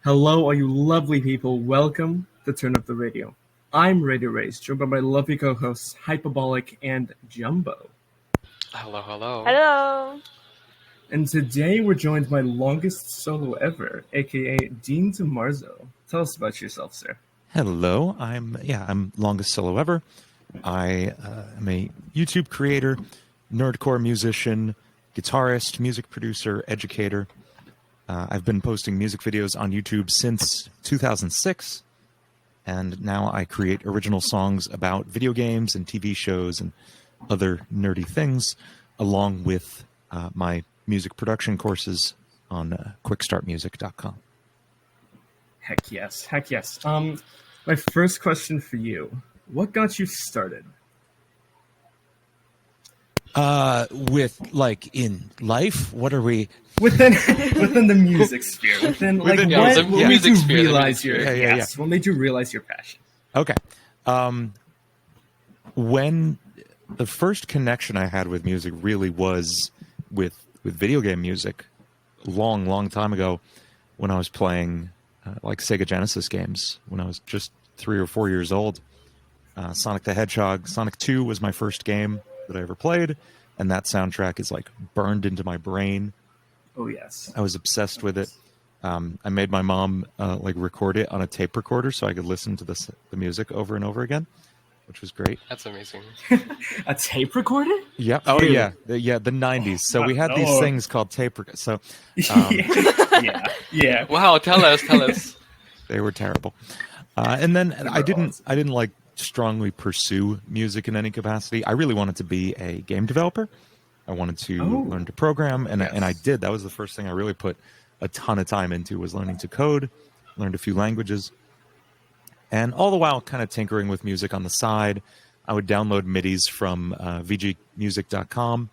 Hello, all you lovely people. Welcome to Turn Up the Radio. I'm RadioRayes, joined by my lovely co-hosts Hypabolic and Jumbo. Hello, hello. Hello. And today we're joined by Longest Solo Ever, aka Dean DeMarzo. Tell us about yourself, sir. Hello, I'm LongestSoloEver. I am a YouTube creator, nerdcore musician, guitarist, music producer, educator. I've been posting music videos on YouTube since 2006, and now I create original songs about video games and TV shows and other nerdy things, along with my music production courses on quickstartmusic.com. Heck yes. My first question for you, what got you started? With, like, in life, what are we... Within the music sphere. What made you realize what made you realize your passion? Okay. When the first connection I had with music really was with video game music, long time ago, when I was playing like Sega Genesis games when I was just 3 or 4 years old. Sonic the Hedgehog, Sonic 2 was my first game that I ever played, and that soundtrack is like burned into my brain. Oh yes, I was obsessed with it. I made my mom like record it on a tape recorder so I could listen to the music over and over again, which was great. That's amazing. A tape recorder? Yeah. Oh yeah, the 90s. So we had these things called tape recorders. So yeah. Wow, tell us. They were terrible. And then I didn't like strongly pursue music in any capacity. I really wanted to be a game developer. I wanted to learn to program, and I did. That was the first thing I really put a ton of time into, was learning to code, learned a few languages, and all the while kind of tinkering with music on the side. I would download MIDIs from VGmusic.com,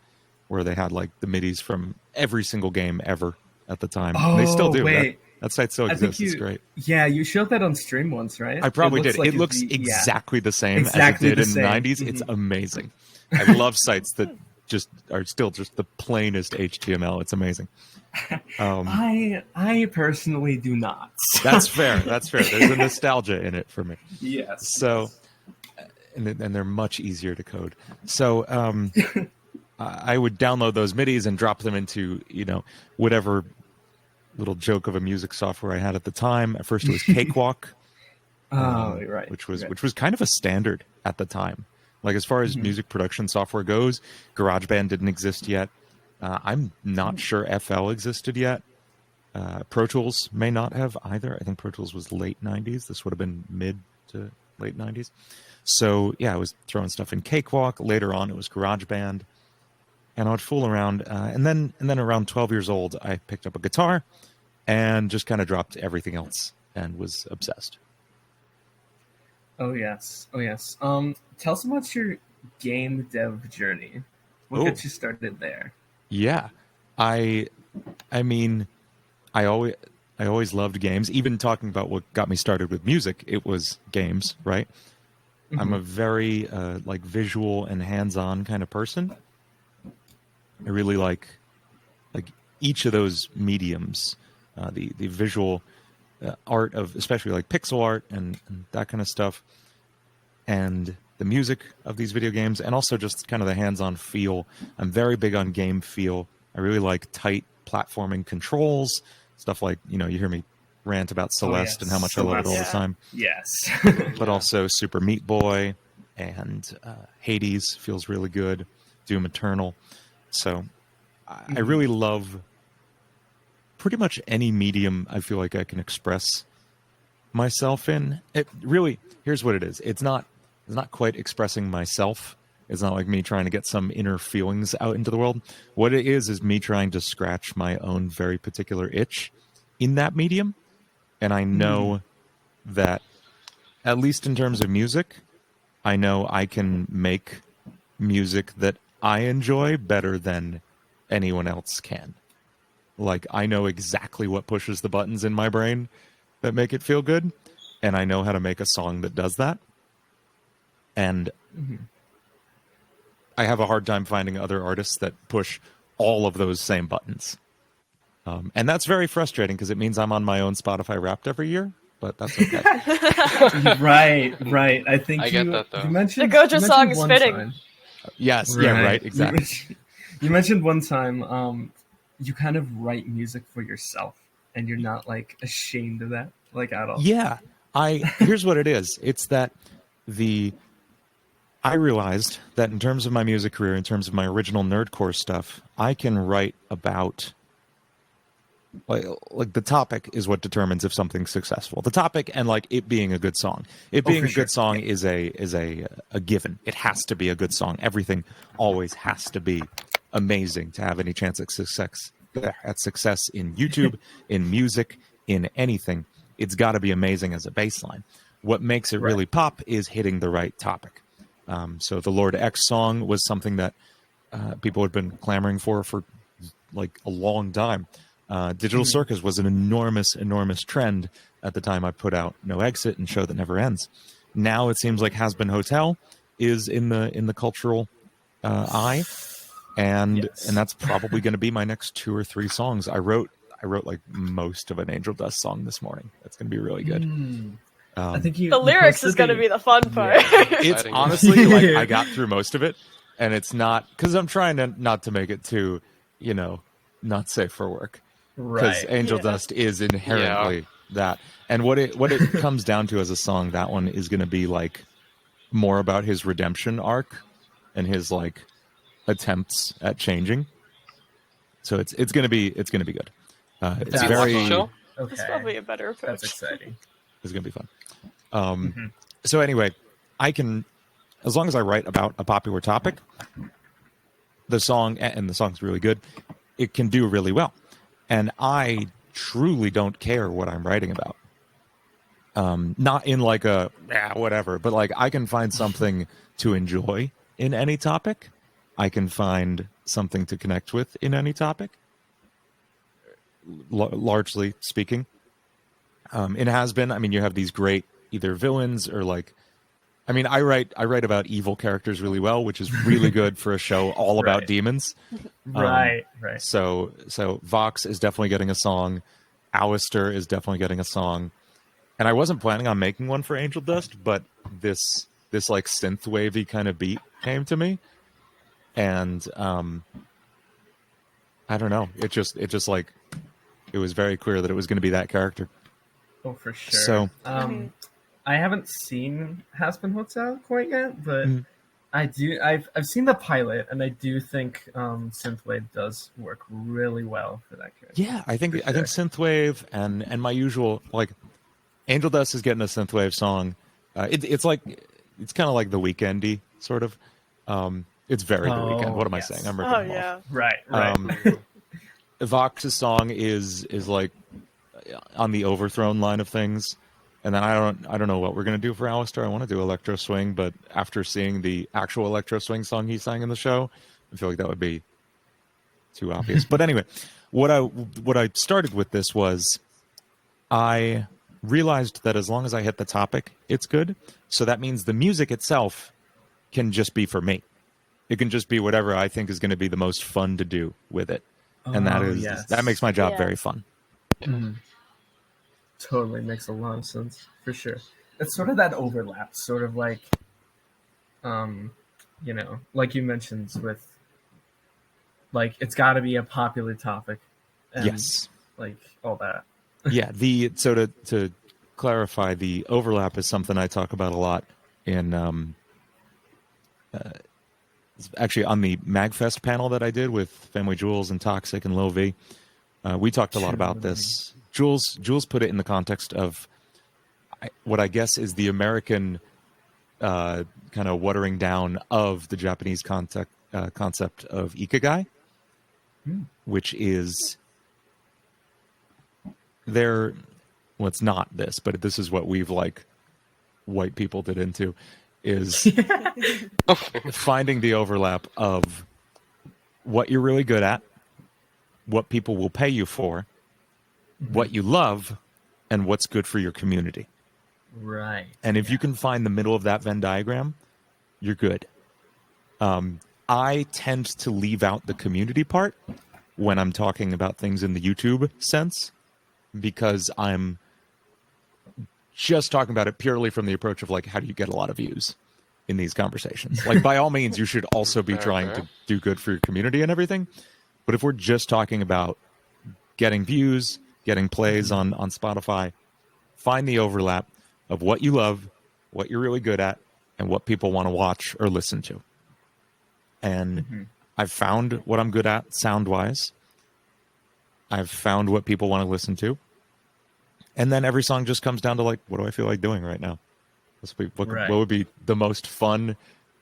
where they had like the MIDIs from every single game ever at the time. Oh, they still do. Wait. That site still exists. It's great. Yeah, you showed that on stream once, right? I probably did. Like it looks exactly the same exactly as it did the in the same. 90s. Mm-hmm. It's amazing. I love sites that just are still just the plainest HTML. It's amazing. I personally do not. That's fair. There's a nostalgia in it for me. Yes. So, and they're much easier to code. So I would download those MIDIs and drop them into, whatever little joke of a music software I had at the time. At first it was Cakewalk. Right. Which was kind of a standard at the time. Like, as far as music production software goes, GarageBand didn't exist yet. I'm not sure FL existed yet. Pro Tools may not have either. I think Pro Tools was late 90s. This would have been mid to late 90s. So, yeah, I was throwing stuff in Cakewalk. Later on, it was GarageBand. And I would fool around. And then around 12 years old, I picked up a guitar and just kind of dropped everything else and was obsessed. Oh yes. Tell us about your game dev journey. What got you started there? Yeah, I mean, I always loved games. Even talking about what got me started with music, it was games, right? Mm-hmm. I'm a very like visual and hands-on kind of person. I really like each of those mediums, the visual art of, especially like pixel art and that kind of stuff, and the music of these video games, and also just kind of the hands-on feel. I'm very big on game feel. I really like tight platforming controls, stuff like, you hear me rant about Celeste and how much I love it all the time. Yes. But also Super Meat Boy and Hades feels really good, Doom Eternal. So I really love pretty much any medium I feel like I can express myself in. It really, here's what it is. It's not quite expressing myself. It's not like me trying to get some inner feelings out into the world. What it is me trying to scratch my own very particular itch in that medium. And I know that, at least in terms of music, I know I can make music that I enjoy better than anyone else can. Like, I know exactly what pushes the buttons in my brain that make it feel good, and I know how to make a song that does that. And I have a hard time finding other artists that push all of those same buttons. And that's very frustrating because it means I'm on my own Spotify Wrapped every year, but that's okay. Right. I think I get that, though. You mentioned The Gojo song is one fitting. time- Yes, yeah, right, exactly. You mentioned one time you kind of write music for yourself, and you're not like ashamed of that, like at all. Yeah, here's what it is. It's that I realized that in terms of my music career, in terms of my original nerdcore stuff, I can write about like the topic is what determines if something's successful. The topic and like it being a good song. It being a good song is a given. It has to be a good song. Everything always has to be amazing to have any chance at success. In YouTube, in music, in anything, it's got to be amazing as a baseline. What makes it really pop is hitting the right topic. So the Lord X song was something that people had been clamoring for like a long time. Digital Circus was an enormous trend at the time I put out No Exit and Show That Never Ends. Now it seems like Has Been Hotel is in the cultural eye, and that's probably going to be my next 2 or 3 songs. I wrote like most of an Angel Dust song this morning. That's going to be really good. I think the lyrics is going to be the fun part. It's honestly like I got through most of it, and it's not because I'm trying not to make it too, not safe for work. Because Angel Dust is inherently that. And what it comes down to as a song, that one is going to be like more about his redemption arc and his like attempts at changing. So it's going to be good. It's very show? That's probably a better approach. That's exciting. It's going to be fun. So anyway, I can, as long as I write about a popular topic, the song, and the song's really good, it can do really well. And I truly don't care what I'm writing about. Not in like a, whatever, but like I can find something to enjoy in any topic. I can find something to connect with in any topic, largely speaking. It has been, I mean, you have these great either villains or like, I mean, I write about evil characters really well, which is really good for a show all about demons. Right. So Vox is definitely getting a song. Alistair is definitely getting a song. And I wasn't planning on making one for Angel Dust, but this like synth wavy kind of beat came to me, and I don't know. It just like it was very clear that it was going to be that character. Oh, for sure. So I haven't seen Has Been Hotel quite yet, but I do. I've seen the pilot, and I do think synthwave does work really well for that character. Yeah, I think synthwave and my usual like Angel Dust is getting a synthwave song. It's kind of like the Weekend-y sort of. It's very The Weekend. What am I saying? I'm ripping them off. Right. Vox's song is like on the Overthrown line of things. And then I don't know what we're gonna do for Alistair. I want to do Electro Swing, but after seeing the actual Electro Swing song he sang in the show, I feel like that would be too obvious. But anyway, what I started with this was I realized that as long as I hit the topic, it's good. So that means the music itself can just be for me. It can just be whatever I think is going to be the most fun to do with it, and that makes my job very fun. Totally makes a lot of sense, for sure. It's sort of that overlap, sort of like, like you mentioned with, like, it's got to be a popular topic. And, yes. Like, all that. Yeah, so to clarify, the overlap is something I talk about a lot in, actually on the MagFest panel that I did with Family Jewels and Toxic and Lil V. We talked a lot about this. Jules put it in the context of what I guess is the American kind of watering down of the Japanese concept of ikigai, which is well, it's not this, but this is what we've like white people did into, is finding the overlap of what you're really good at, what people will pay you for, what you love, and what's good for your community. Right. And if you can find the middle of that Venn diagram, you're good. I tend to leave out the community part when I'm talking about things in the YouTube sense, because I'm just talking about it purely from the approach of like, how do you get a lot of views in these conversations? Like, by all means, you should also be trying to do good for your community and everything. But if we're just talking about getting views, getting plays on Spotify, find the overlap of what you love, what you're really good at, and what people want to watch or listen to. And I've found what I'm good at sound-wise. I've found what people want to listen to. And then every song just comes down to like, what do I feel like doing right now? What would be the most fun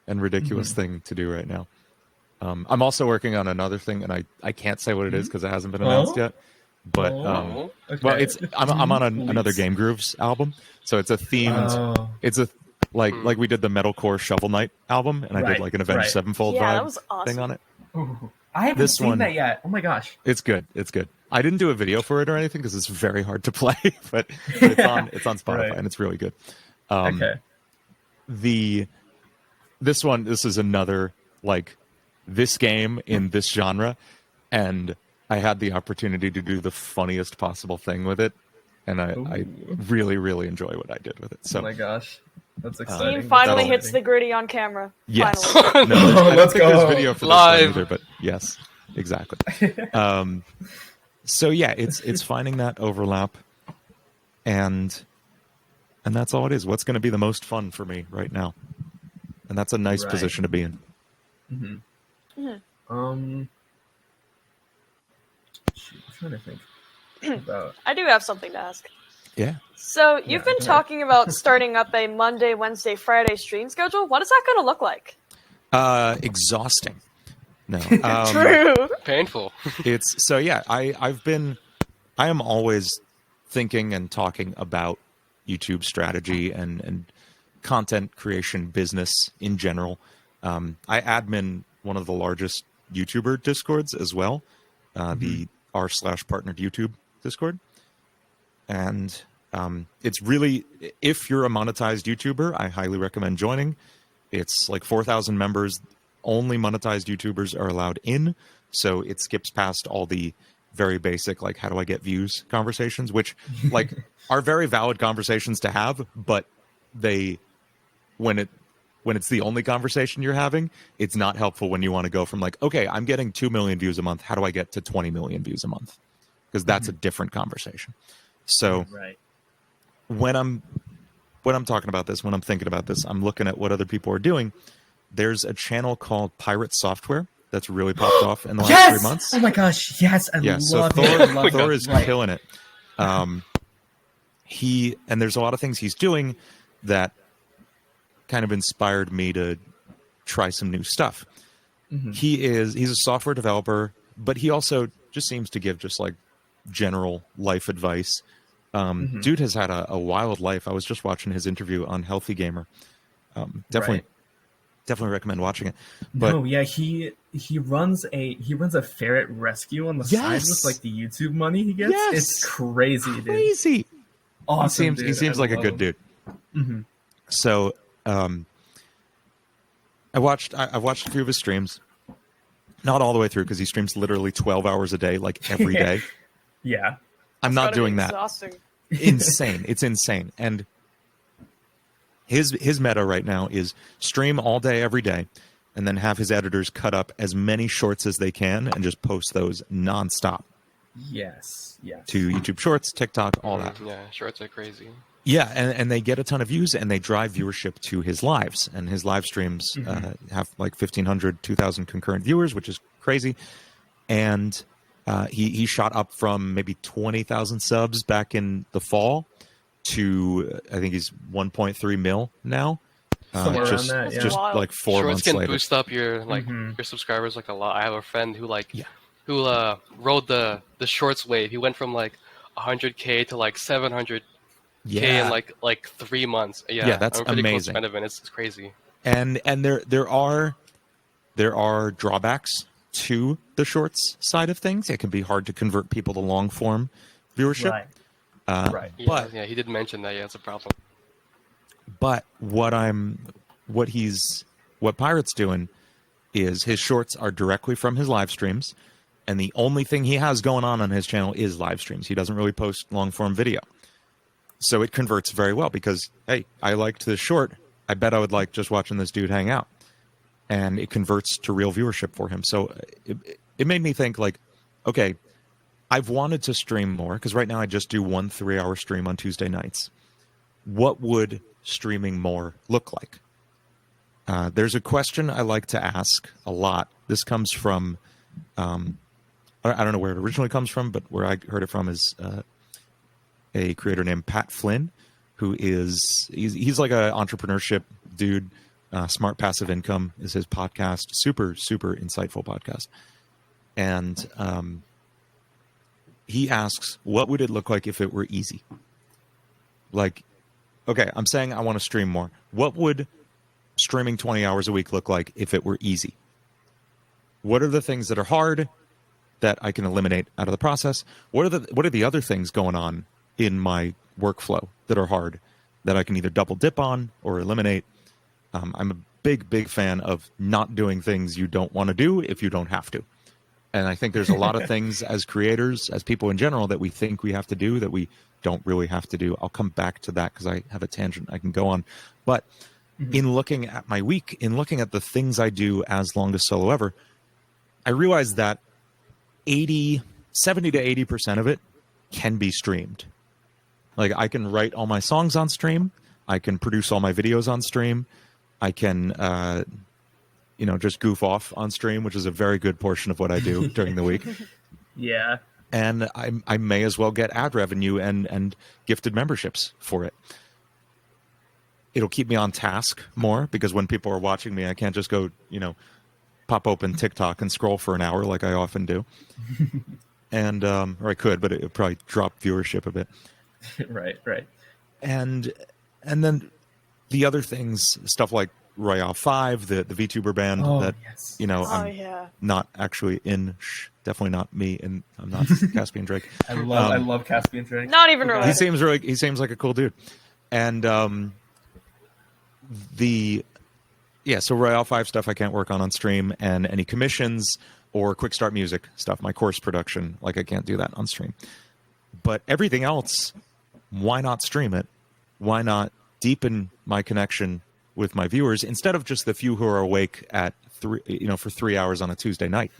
and ridiculous thing to do right now? I'm also working on another thing, and I can't say what it is because it hasn't been announced yet. But well, I'm on another Game Grooves album, so it's a themed. It's a like we did the Metalcore Shovel Knight album, and I did like an Avenged Sevenfold vibe thing on it. Ooh, I haven't seen that yet. Oh my gosh, it's good. It's good. I didn't do a video for it or anything because it's very hard to play, but it's on Spotify and it's really good. This is another like this game in this genre, and I had the opportunity to do the funniest possible thing with it, and I really, really enjoy what I did with it. So, oh my gosh, that's exciting. Team finally hits the gritty on camera. Yes. Finally. No, I don't think there's video for live this one either, but yes, exactly. So yeah, it's finding that overlap, and that's all it is. What's going to be the most fun for me right now, and that's a nice position to be in. I'm trying to think about. I do have something to ask. Yeah. So you've been talking about starting up a Monday, Wednesday, Friday stream schedule. What is that going to look like? Exhausting. No. True. Painful. It's so yeah. I am always thinking and talking about YouTube strategy and content creation business in general. I admin one of the largest YouTuber Discords as well, the r/partnered YouTube Discord. And it's really, if you're a monetized YouTuber, I highly recommend joining. It's like 4,000 members. Only monetized YouTubers are allowed in. So it skips past all the very basic, like, how do I get views conversations, which like are very valid conversations to have, but when it's the only conversation you're having, it's not helpful when you want to go from like, okay, I'm getting 2 million views a month. How do I get to 20 million views a month? Because that's a different conversation. So when I'm talking about this, when I'm thinking about this, I'm looking at what other people are doing. There's a channel called Pirate Software that's really popped off in the last 3 months. Oh my gosh, yes, I love it. Thor Thor is killing it. And there's a lot of things he's doing that kind of inspired me to try some new stuff. He's a software developer, but he also just seems to give just like general life advice. Dude has had a wild life. I was just watching his interview on Healthy Gamer. Definitely recommend watching it. But he runs a ferret rescue on the side with like the YouTube money he gets. It's crazy, dude. Crazy. Awesome. He seems like a good dude. So I watched a few of his streams. Not all the way through because he streams literally 12 hours a day, like every day. Yeah. I'm not doing that. Exhausting. Insane. It's insane. And his meta right now is stream all day, every day, and then have his editors cut up as many shorts as they can and just post those nonstop. Yes. To YouTube Shorts, TikTok, all that. Yeah, shorts are crazy. Yeah, and they get a ton of views, and they drive viewership to his lives. And his live streams have like 1,500, 2,000 concurrent viewers, which is crazy. And he shot up from maybe 20,000 subs back in the fall to, I think he's 1.3 mil now. Somewhere around that, yeah. Just like 4 Shorts months can later. boost up your your subscribers like a lot. I have a friend who rode the Shorts wave. He went from like 100K to like 700K in like 3 months. Yeah, that's I'm pretty amazing. Close to Venom, it's crazy. And there are drawbacks to the Shorts side of things. It can be hard to convert people to long form viewership. Right. But he did mention that. Yeah, it's a problem. But what Pirate's doing is his shorts are directly from his live streams, And the only thing he has going on his channel is live streams. He doesn't really post long-form video. So it converts very well because, hey, I liked this short. I bet I would like just watching this dude hang out. And it converts to real viewership for him. So it made me think, like, okay, I've wanted to stream more because right now I just do 1 3-hour stream on Tuesday nights. What would streaming more look like? There's a question I like to ask a lot. This comes from, I don't know where it originally comes from, but where I heard it from is a creator named Pat Flynn, who he's like an entrepreneurship dude. Smart Passive Income is his podcast. Super, super insightful podcast. And he asks, what would it look like if it were easy? Like, okay, I'm saying I want to stream more. What would streaming 20 hours a week look like if it were easy? What are the things that are hard that I can eliminate out of the process? What are the other things going on in my workflow that are hard that I can either double dip on or eliminate? I'm a big fan of not doing things you don't want to do if you don't have to. And I think there's a lot of things as creators, as people in general, that we think we have to do that we don't really have to do. I'll come back to that because I have a tangent I can go on. But in looking at my week, in looking at the things I do as LongestSoloEver, I realized that 70 to 80% of it can be streamed. Like, I can write all my songs on stream. I can produce all my videos on stream. I can, just goof off on stream, which is a very good portion of what I do during the week. Yeah. And I may as well get ad revenue and gifted memberships for it. It'll keep me on task more because when people are watching me, I can't just go, pop open TikTok and scroll for an hour like I often do. And, or I could, but it would probably drop viewership a bit. Right. And then the other things, stuff like Royale 5, the VTuber band yes. I'm not actually in. Definitely not me, and I'm not Caspian Drake. I love Caspian Drake. Not even really. He seems like a cool dude. And so Royale 5 stuff I can't work on stream, and any commissions or quick start music stuff, my course production, like I can't do that on stream. But everything else, why not stream it? Why not deepen my connection with my viewers instead of just the few who are awake at for 3 hours on a Tuesday night?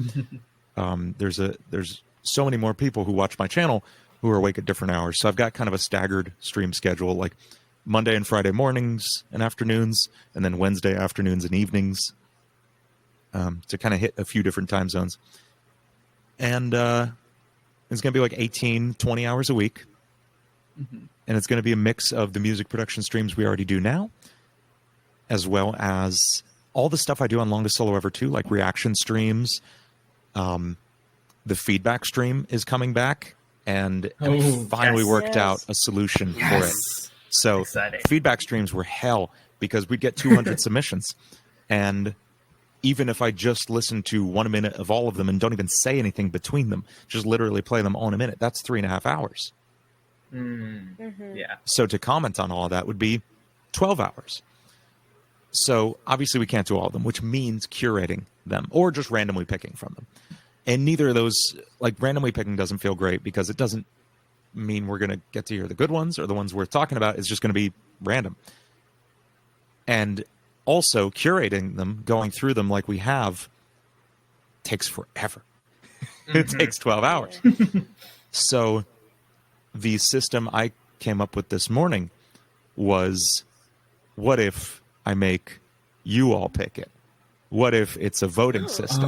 There's so many more people who watch my channel who are awake at different hours. So I've got kind of a staggered stream schedule, like Monday and Friday mornings and afternoons, and then Wednesday afternoons and evenings, to kind of hit a few different time zones. And it's going to be like 18, 20 hours a week. And it's going to be a mix of the music production streams we already do now, as well as all the stuff I do on LongestSoloEver too, like reaction streams. The feedback stream is coming back, and I finally worked out a solution for it. So exciting. Feedback streams were hell because we'd get 200 submissions. And even if I just listen to 1 minute of all of them and don't even say anything between them, just literally play them all in a minute, that's 3.5 hours. Yeah. So to comment on all of that would be 12 hours. So obviously we can't do all of them, which means curating them or just randomly picking from them. And neither of those, like randomly picking doesn't feel great because it doesn't mean we're going to get to hear the good ones or the ones worth talking about. It's just going to be random. And also curating them, going through them like we have, takes forever. It takes 12 hours. So the system I came up with this morning was, what if I make you all pick it? What if it's a voting system?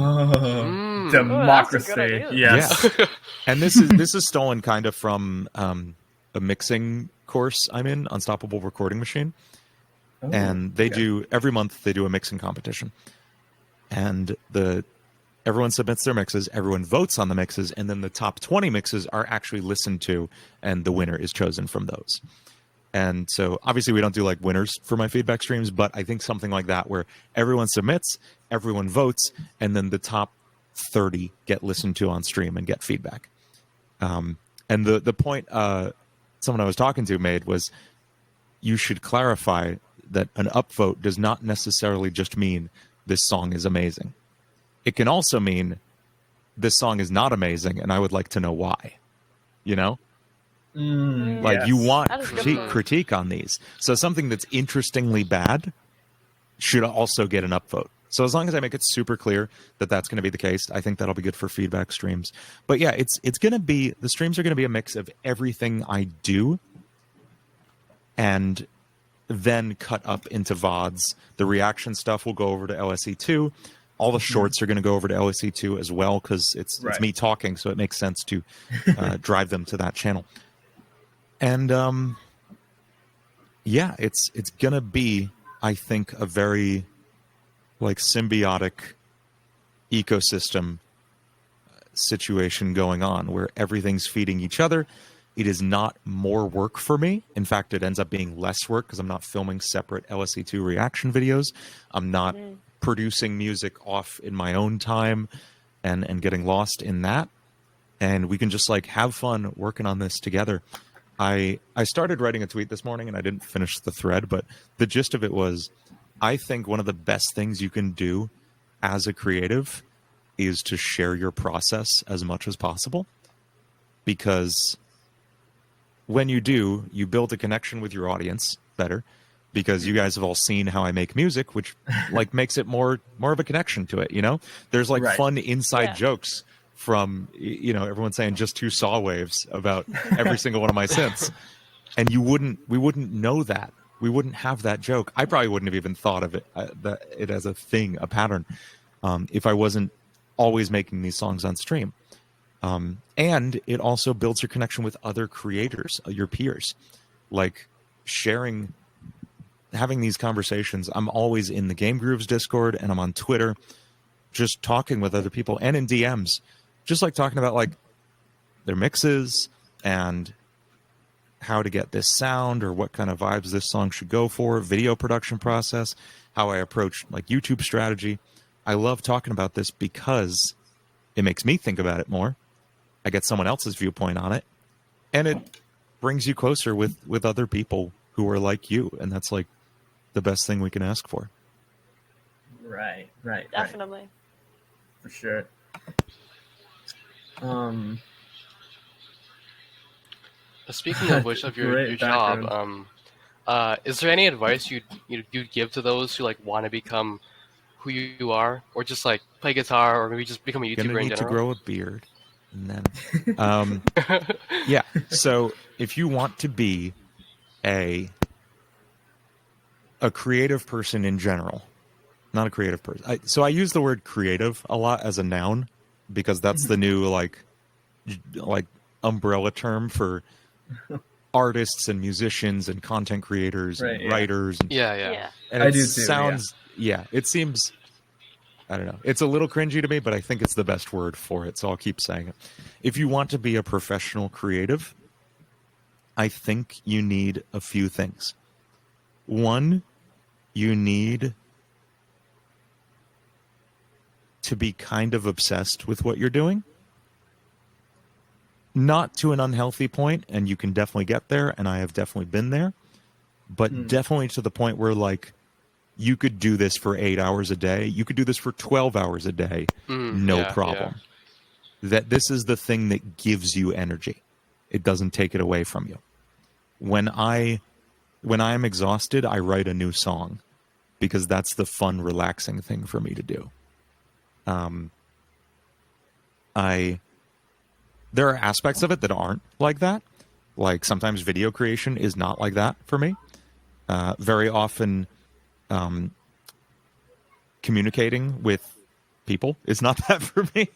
Democracy. Yes. Yeah. And this is stolen kind of from a mixing course I'm in, Unstoppable Recording Machine. And they do, every month they do a mixing competition. And everyone submits their mixes, everyone votes on the mixes, and then the top 20 mixes are actually listened to, and the winner is chosen from those. And so obviously we don't do like winners for my feedback streams, but I think something like that where everyone submits, everyone votes, and then the top 30 get listened to on stream and get feedback. And the point someone I was talking to made was, you should clarify that an upvote does not necessarily just mean this song is amazing. It can also mean this song is not amazing, and I would like to know why. You know? Like, Yes. you want That is a good point. critique on these. So something that's interestingly bad should also get an upvote. So as long as I make it super clear that that's going to be the case, I think that'll be good for feedback streams. But yeah, it's going to be, the streams are going to be a mix of everything I do and then cut up into VODs. The reaction stuff will go over to LSE2. All the shorts are going to go over to LSE2 as well, because it's me talking, so it makes sense to drive them to that channel. And yeah, it's going to be, I think, a very like symbiotic ecosystem situation going on where everything's feeding each other. It is not more work for me. In fact, it ends up being less work because I'm not filming separate LSE2 reaction videos. I'm not producing music off in my own time and getting lost in that. And we can just like have fun working on this together. I started writing a tweet this morning and I didn't finish the thread, but the gist of it was, I think one of the best things you can do as a creative is to share your process as much as possible, because when you do, you build a connection with your audience better, because you guys have all seen how I make music, which like makes it more of a connection to it. You know, there's like fun inside jokes from, you know, everyone saying just 2 saw waves about every single one of my synths, and we wouldn't know that. We wouldn't have that joke. I probably wouldn't have even thought of it as a thing, a pattern, if I wasn't always making these songs on stream. And it also builds your connection with other creators, your peers, like sharing, having these conversations. I'm always in the Game Grooves Discord, and I'm on Twitter, just talking with other people, and in DMs, just like talking about like their mixes and how to get this sound or what kind of vibes this song should go for, video production process, how I approach like YouTube strategy. I love talking about this because it makes me think about it more. I get someone else's viewpoint on it, and it brings you closer with other people who are like you, and that's like the best thing we can ask for. Right. Definitely. For sure. Speaking of which, of your job, is there any advice you'd give to those who like want to become who you are, or just like play guitar, or maybe just become a YouTuber Gonna in need general? to grow a beard, and then yeah. So if you want to be a creative person in general, not a creative person. So I use the word creative a lot as a noun because that's the new like umbrella term for artists and musicians and content creators and writers. And, and I do too. It seems, I don't know, it's a little cringy to me, but I think it's the best word for it, so I'll keep saying it. If you want to be a professional creative, I think you need a few things. One, you need to be kind of obsessed with what you're doing. Not to an unhealthy point, and you can definitely get there, and I have definitely been there, but definitely to the point where, like, you could do this for 8 hours a day. You could do this for 12 hours a day. No problem. That this is the thing that gives you energy. It doesn't take it away from you. When I'm exhausted, I write a new song because that's the fun, relaxing thing for me to do. There are aspects of it that aren't like that. Like sometimes video creation is not like that for me. Very often communicating with people is not that for me.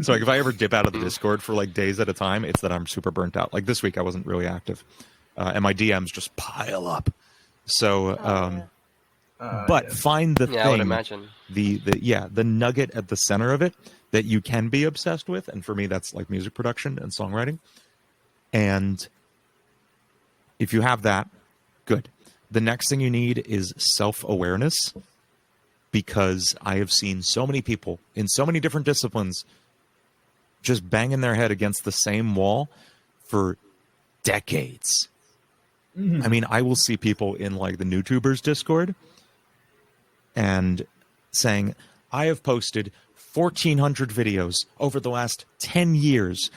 So like if I ever dip out of the Discord for like days at a time, it's that I'm super burnt out. Like this week I wasn't really active. And my DMs just pile up. So but find the thing, I would imagine. The nugget at the center of it that you can be obsessed with, and for me that's like music production and songwriting. And if you have that, good. The next thing you need is self-awareness, because I have seen so many people in so many different disciplines just banging their head against the same wall for decades. I mean, I will see people in like the YouTubers Discord and saying, I have posted 1,400 videos over the last 10 years,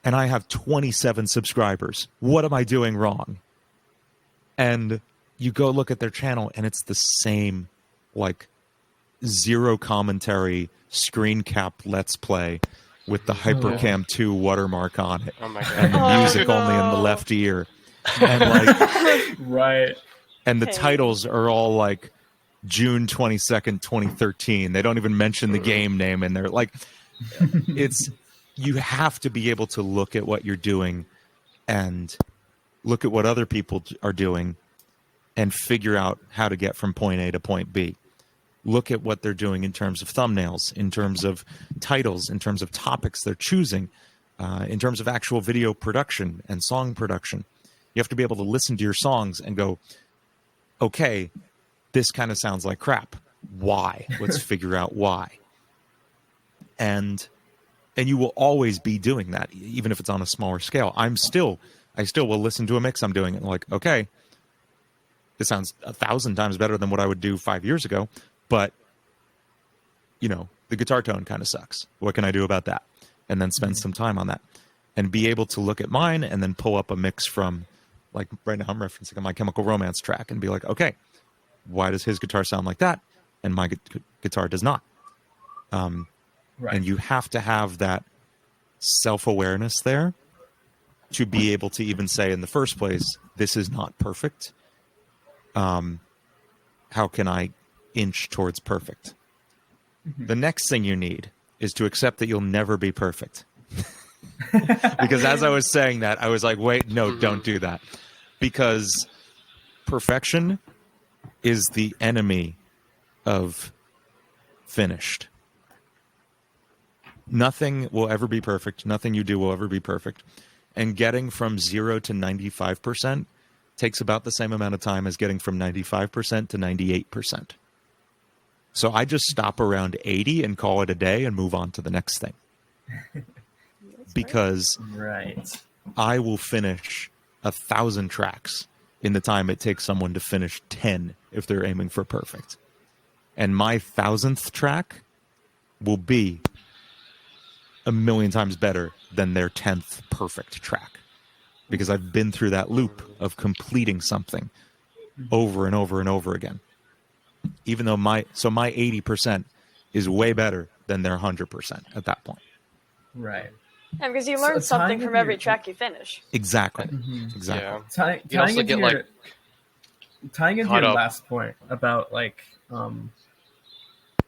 and I have 27 subscribers. What am I doing wrong? And you go look at their channel, and it's the same, like, zero commentary, screen cap Let's Play with the Hypercam 2 watermark on it. Oh my God. And the music only in the left ear. And, like, Right. and the titles are all, like, June 22nd, 2013. They don't even mention the game name in there. Like, it's, you have to be able to look at what you're doing and look at what other people are doing and figure out how to get from point A to point B. Look at what they're doing in terms of thumbnails, in terms of titles, in terms of topics they're choosing, in terms of actual video production and song production. You have to be able to listen to your songs and go, okay, this kind of sounds like crap. Why? Let's figure out why. And you will always be doing that, even if it's on a smaller scale. I still will listen to a mix I'm doing and like, okay, this sounds 1,000 times better than what I would do 5 years ago, but, you know, the guitar tone kind of sucks. What can I do about that? And then spend some time on that. And be able to look at mine and then pull up a mix from, like, right now I'm referencing My Chemical Romance track and be like, okay, why does his guitar sound like that and my guitar does not? Right. And you have to have that self-awareness there to be able to even say in the first place, this is not perfect. How can I inch towards perfect? The next thing you need is to accept that you'll never be perfect. Because as I was saying that, I was like, wait, no, don't do that. Because perfection is the enemy of finished. Nothing will ever be perfect. Nothing you do will ever be perfect. And getting from 0 to 95% takes about the same amount of time as getting from 95% to 98%. So I just stop around 80 and call it a day and move on to the next thing. Because I will finish 1,000 tracks in the time it takes someone to finish 10 if they're aiming for perfect. And my 1,000th track will be 1,000,000 times better than their 10th perfect track. Because I've been through that loop of completing something over and over and over again. Even though my 80% is way better than their 100% at that point. Right. Yeah, because you learn something from every track you finish. Exactly. Exactly. Yeah. Tying into your last point about, like,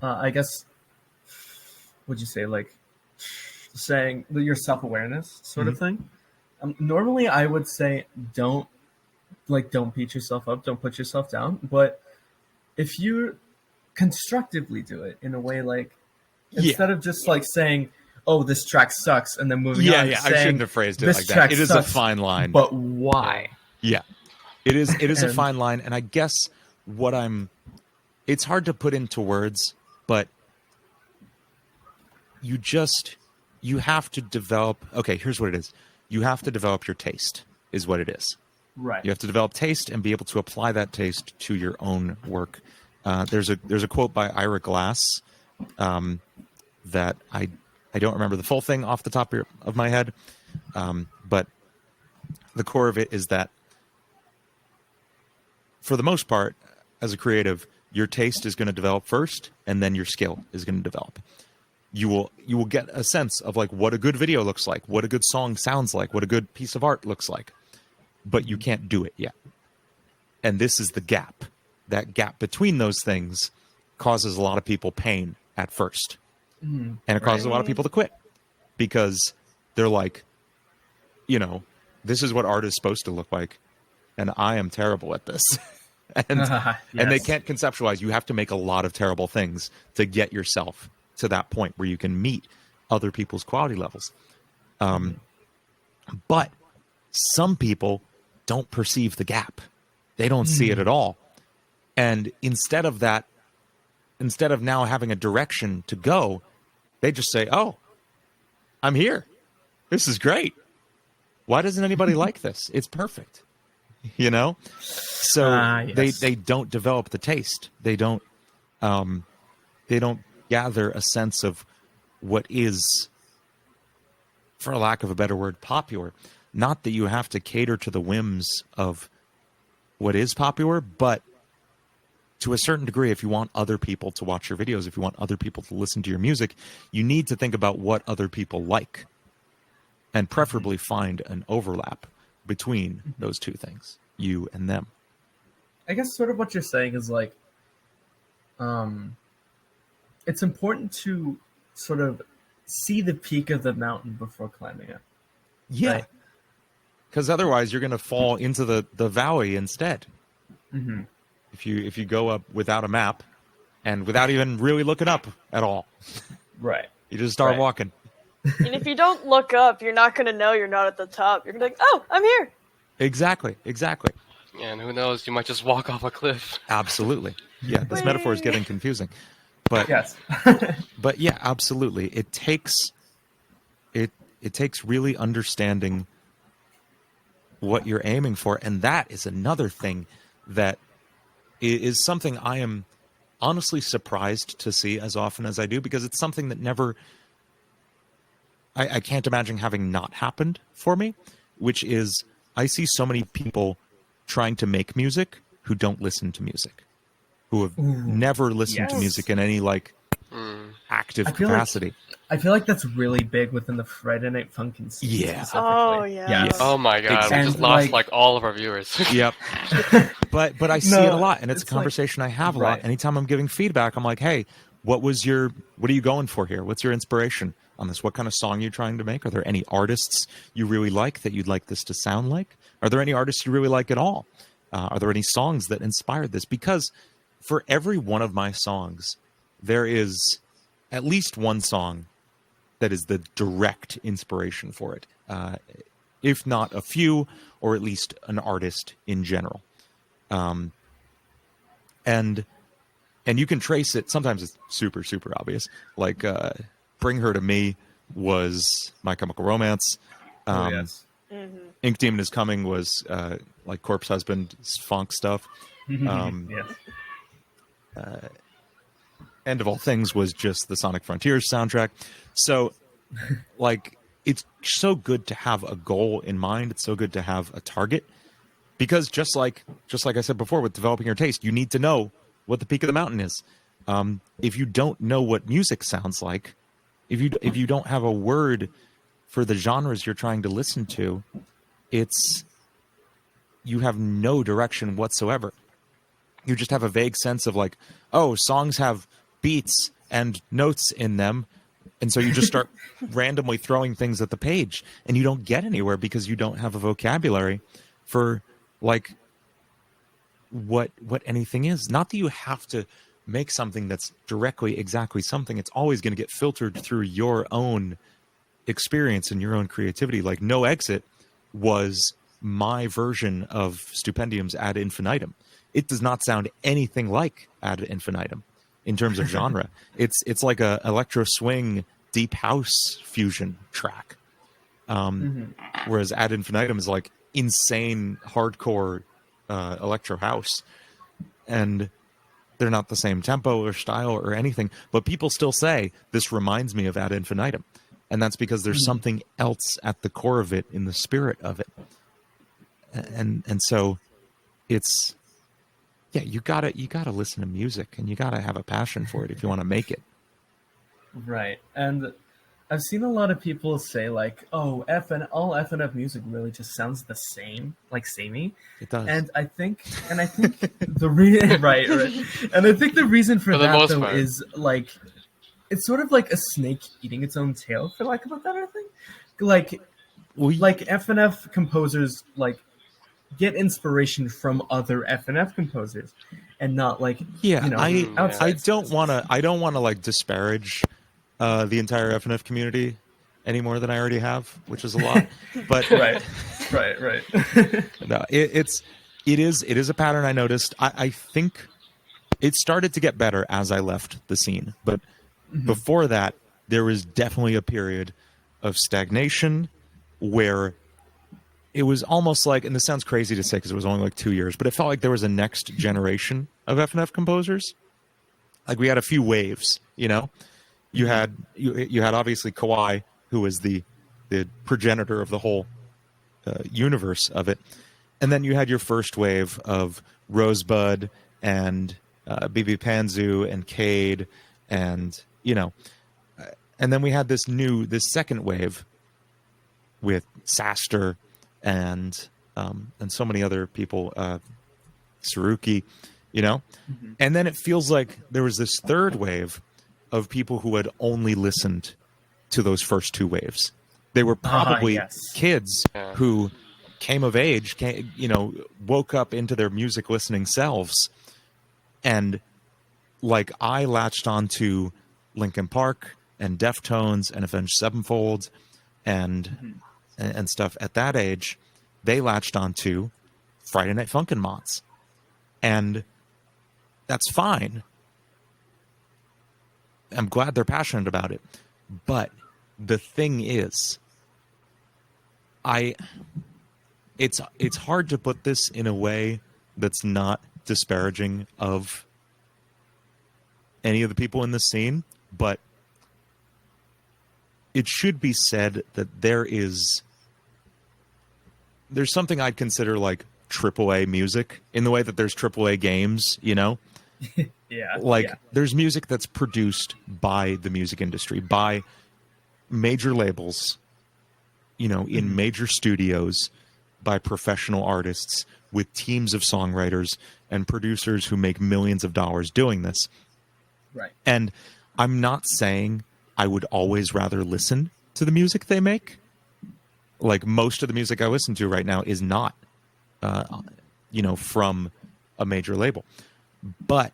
I guess, would you say, like, saying your self-awareness sort of thing? Normally, I would say don't beat yourself up, don't put yourself down. But if you constructively do it in a way, like, instead of just like saying, "Oh, this track sucks," and then moving on. Yeah, I shouldn't have phrased it like that. It is a fine line. But why? Yeah, it is. It is a fine line, and I guess it's hard to put into words, but you have to develop. Okay, here's what it is. You have to develop your taste, is what it is. Right. You have to develop taste and be able to apply that taste to your own work. There's a quote by Ira Glass that I don't remember the full thing off the top of my head, but the core of it is that for the most part, as a creative, your taste is going to develop first, and then your skill is going to develop. You will get a sense of like what a good video looks like, what a good song sounds like, what a good piece of art looks like, but you can't do it yet. And this is the gap. That gap between those things causes a lot of people pain at first. And it causes a lot of people to quit because they're like, you know, this is what art is supposed to look like, and I am terrible at this. and they can't conceptualize. You have to make a lot of terrible things to get yourself to that point where you can meet other people's quality levels. But some people don't perceive the gap. They don't see it at all. And instead of now having a direction to go, they just say, "Oh, I'm here. This is great. Why doesn't anybody like this? It's perfect." You know? So they don't develop the taste. They don't gather a sense of what is, for lack of a better word, popular. Not that you have to cater to the whims of what is popular, but to a certain degree, if you want other people to watch your videos, if you want other people to listen to your music, you need to think about what other people like and preferably find an overlap between those two things, you and them. I guess sort of what you're saying is like, it's important to sort of see the peak of the mountain before climbing it. Yeah. Because otherwise you're going to fall into the valley instead. Mm-hmm. If you go up without a map and without even really looking up at all. Right. You just start walking. And if you don't look up, you're not going to know you're not at the top. You're going to be like, oh, I'm here. Exactly. And who knows, you might just walk off a cliff. Absolutely. Yeah, this metaphor is getting confusing. But yes. But yeah, absolutely. It takes really understanding what you're aiming for, and that is another thing that is something I am honestly surprised to see as often as I do, because it's something that never I can't imagine having not happened for me, which is I see so many people trying to make music who don't listen to music, who have never listened to music in any active capacity. I feel like that's really big within the Friday Night Funkin' scene. Yeah. Oh, yeah. Yes. Oh my god, Exactly. we just lost all of our viewers. Yep. But I see it a lot, and it's a conversation I have a lot. Anytime I'm giving feedback, I'm like, hey, what are you going for here? What's your inspiration on this? What kind of song are you trying to make? Are there any artists you really like that you'd like this to sound like? Are there any artists you really like at all? Are there any songs that inspired this? Because for every one of my songs, there is at least one song that is the direct inspiration for it, if not a few, or at least an artist in general. And you can trace it. Sometimes it's super, super obvious. Like Bring Her to Me was My Chemical Romance. Yes. Ink Demon Is Coming was like Corpse Husband funk stuff. Yes. End of All Things was just the Sonic Frontiers soundtrack. So, it's so good to have a goal in mind. It's so good to have a target, because just like I said before, with developing your taste, you need to know what the peak of the mountain is. If you don't know what music sounds like, if you don't have a word for the genres you're trying to listen to, you have no direction whatsoever. You just have a vague sense of songs have beats and notes in them, and so you just start randomly throwing things at the page, and you don't get anywhere because you don't have a vocabulary for what anything is. Not that you have to make something that's directly exactly something. It's always going to get filtered through your own experience and your own creativity. Like No Exit was my version of Stupendium's Ad Infinitum. It does not sound anything like Ad Infinitum in terms of genre. It's like a electro swing deep house fusion track. Whereas Ad Infinitum is like insane hardcore electro house. And they're not the same tempo or style or anything, but people still say this reminds me of Ad Infinitum. And that's because there's something else at the core of it, in the spirit of it. And so it's, yeah, you gotta listen to music, and you gotta have a passion for it if you want to make it. Right. And I've seen a lot of people say all FNF music really just sounds the same, like samey. It does. And I think the reason right. And I think the reason for that though is it's sort of like a snake eating its own tail, for lack of a better thing. Like FNF composers get inspiration from other FNF composers, and not I don't want to disparage the entire FNF community any more than I already have, which is a lot. But right. No, it is a pattern I noticed. I think it started to get better as I left the scene, but before that, there was definitely a period of stagnation where it was almost like, and this sounds crazy to say because it was only 2 years, but it felt like there was a next generation of FNF composers. Like we had a few waves, You had obviously Kawhi, who was the progenitor of the whole universe of it, and then you had your first wave of Rosebud and BB Panzu and Cade, and and then we had this second wave with Saster and so many other people, Saruki, and then it feels like there was this third wave of people who had only listened to those first two waves. They were probably kids who came of age, woke up into their music listening selves, and like I latched onto Linkin Park and Deftones and Avenged Sevenfold and stuff at that age. They latched onto Friday Night Funkin' mods, and that's fine. I'm glad they're passionate about it, but the thing is, it's hard to put this in a way that's not disparaging of any of the people in the scene, but it should be said that there's something I'd consider like AAA music in the way that there's AAA games, There's music that's produced by the music industry, by major labels, in major studios, by professional artists with teams of songwriters and producers who make millions of dollars doing this. Right. And I'm not saying I would always rather listen to the music they make. Like most of the music I listen to right now is not, from a major label. But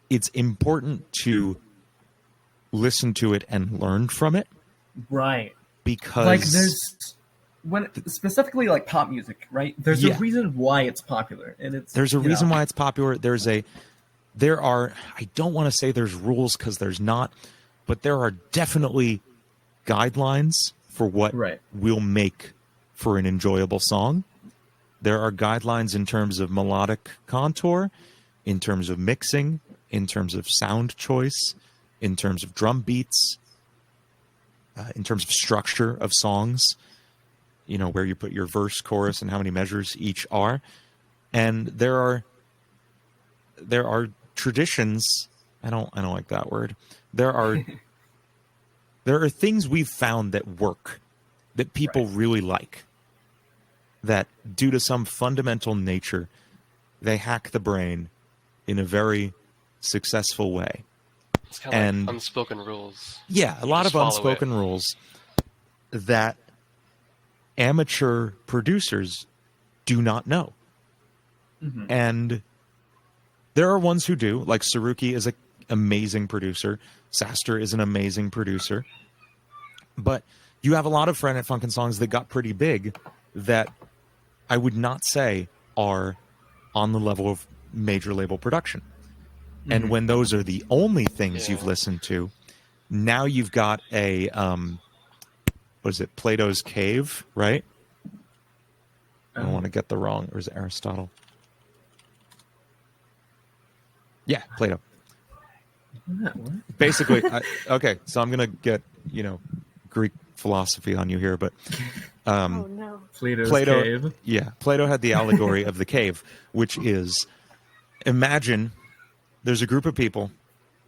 it's important to listen to it and learn from it. Right. Because specifically like pop music, right? There's a reason why it's popular, and there's a reason why it's popular. There are, I don't want to say there's rules because there's not, but there are definitely guidelines for what will make for an enjoyable song. There are guidelines in terms of melodic contour, in terms of mixing, in terms of sound choice, in terms of drum beats, in terms of structure of songs, where you put your verse, chorus, and how many measures each are. And there are traditions. I don't like that word. There are things we've found that work, that people really like, that due to some fundamental nature, they hack the brain in a very successful way. It's kind of like unspoken rules. Yeah, a lot of unspoken rules that amateur producers do not know. Mm-hmm. And there are ones who do, like Saruki is an amazing producer. Saster is an amazing producer. But you have a lot of Friday Night Funkin' songs that got pretty big that I would not say are on the level of major label production. Mm-hmm. And when those are the only things you've listened to, now you've got a, what is it, Plato's Cave, right? I don't want to get the wrong, or is it Aristotle? Yeah, Plato. Basically, okay, so I'm going to get, Greek philosophy on you here, but oh no. Plato cave. Yeah, Plato had the allegory of the cave, which is, imagine there's a group of people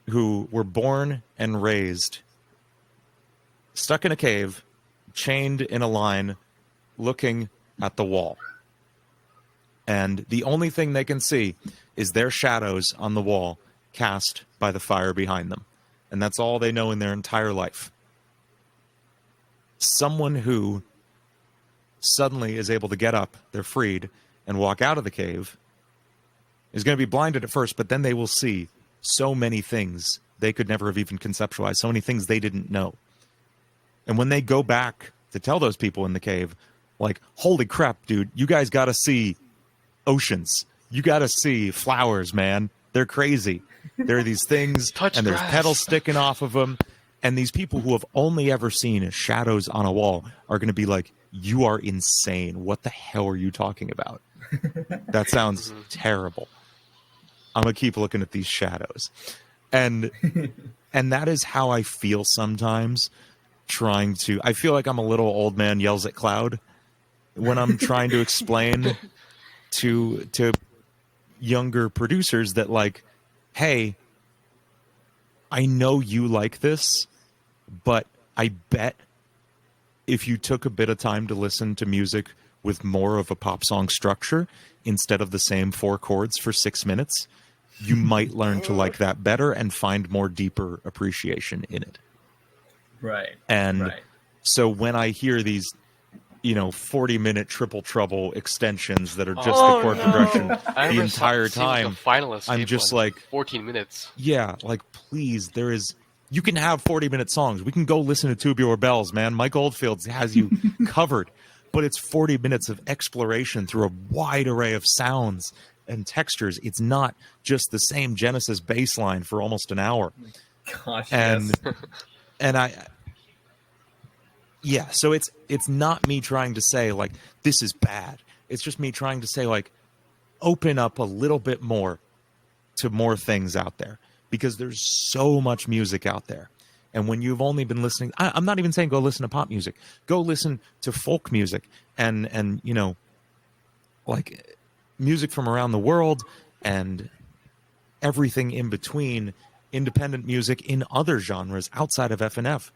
who were born and raised stuck in a cave, chained in a line, looking at the wall. And the only thing they can see is their shadows on the wall cast by the fire behind them. And that's all they know in their entire life. Someone who suddenly is able to get up, they're freed, and walk out of the cave is going to be blinded at first, but then they will see so many things they could never have even conceptualized, so many things they didn't know. And when they go back to tell those people in the cave, like, holy crap, dude, you guys got to see oceans. You got to see flowers, man. They're crazy. There are these things, and there's petals sticking off of them. And these people who have only ever seen shadows on a wall are going to be like, you are insane. What the hell are you talking about? That sounds terrible. I'm going to keep looking at these shadows. And And that is how I feel sometimes I feel like I'm a little old man yells at cloud when I'm trying to explain to younger producers that, like, hey, I know you like this, but I bet if you took a bit of time to listen to music with more of a pop song structure instead of the same 4 chords for 6 minutes, you might learn to like that better and find more deeper appreciation in it. Right. And so when I hear these, 40-minute triple trouble extensions that are just the chord progression the entire time, finalist I'm just like 14 minutes. Yeah, like, please, you can have 40-minute songs. We can go listen to Tubular Bells, man. Mike Oldfield has you covered. But it's 40 minutes of exploration through a wide array of sounds and textures. It's not just the same Genesis bass line for almost an hour. Gosh, and yes. So it's not me trying to say, like, this is bad. It's just me trying to say, like, open up a little bit more to more things out there, because there's so much music out there. And when you've only been listening, I'm not even saying go listen to pop music. Go listen to folk music and like music from around the world and everything in between, independent music in other genres outside of FNF.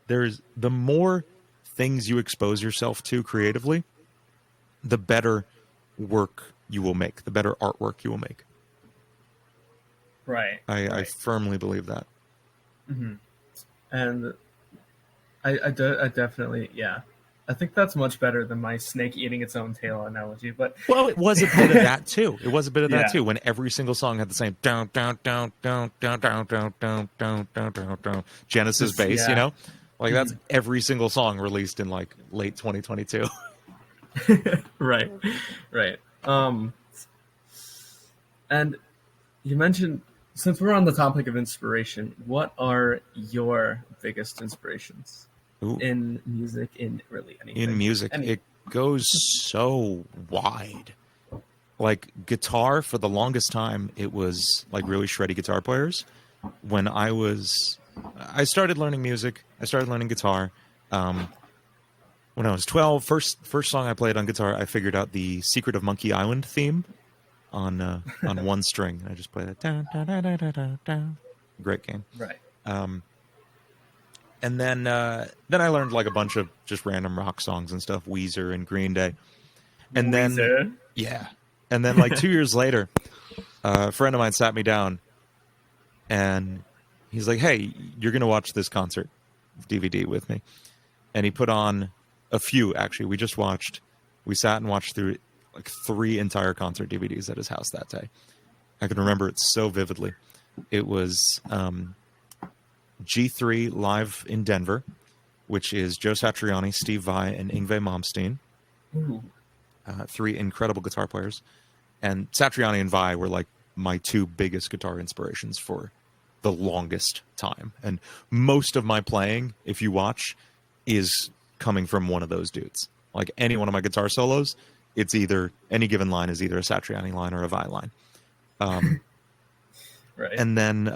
The more things you expose yourself to creatively, the better work you will make, the better artwork you will make. Right. I firmly believe that. Mm-hmm. And I definitely, I think that's much better than my snake eating its own tail analogy. But well, it was a bit of that too. It was a bit of that too. When every single song had the same down down down down down down down down down down down down Genesis bass, like that's every single song released in like late 2022. Right. And you mentioned, since we're on the topic of inspiration, what are your biggest inspirations in music, in really anything? In music, it goes so wide. Like guitar, for the longest time, it was like really shreddy guitar players. When I started learning music, I started learning guitar. When I was 12, first song I played on guitar, I figured out the Secret of Monkey Island theme on one string. I just played that. Great game. Right. And then I learned like a bunch of just random rock songs and stuff, Weezer and Green Day. And Weezer? And then like 2 years later, a friend of mine sat me down and he's like, hey, you're going to watch this concert DVD with me. And he put on a few, actually. We sat and watched through like 3 entire concert DVDs at his house that day. I can remember it so vividly. It was G3 live in Denver, which is Joe Satriani, Steve Vai, and Yngwie Malmsteen. 3 incredible guitar players. And Satriani and Vai were like my 2 biggest guitar inspirations for the longest time. And most of my playing, if you watch, is coming from one of those dudes. Like any one of my guitar solos, it's either, any given line is either a Satriani line or a Vai line. Right. And then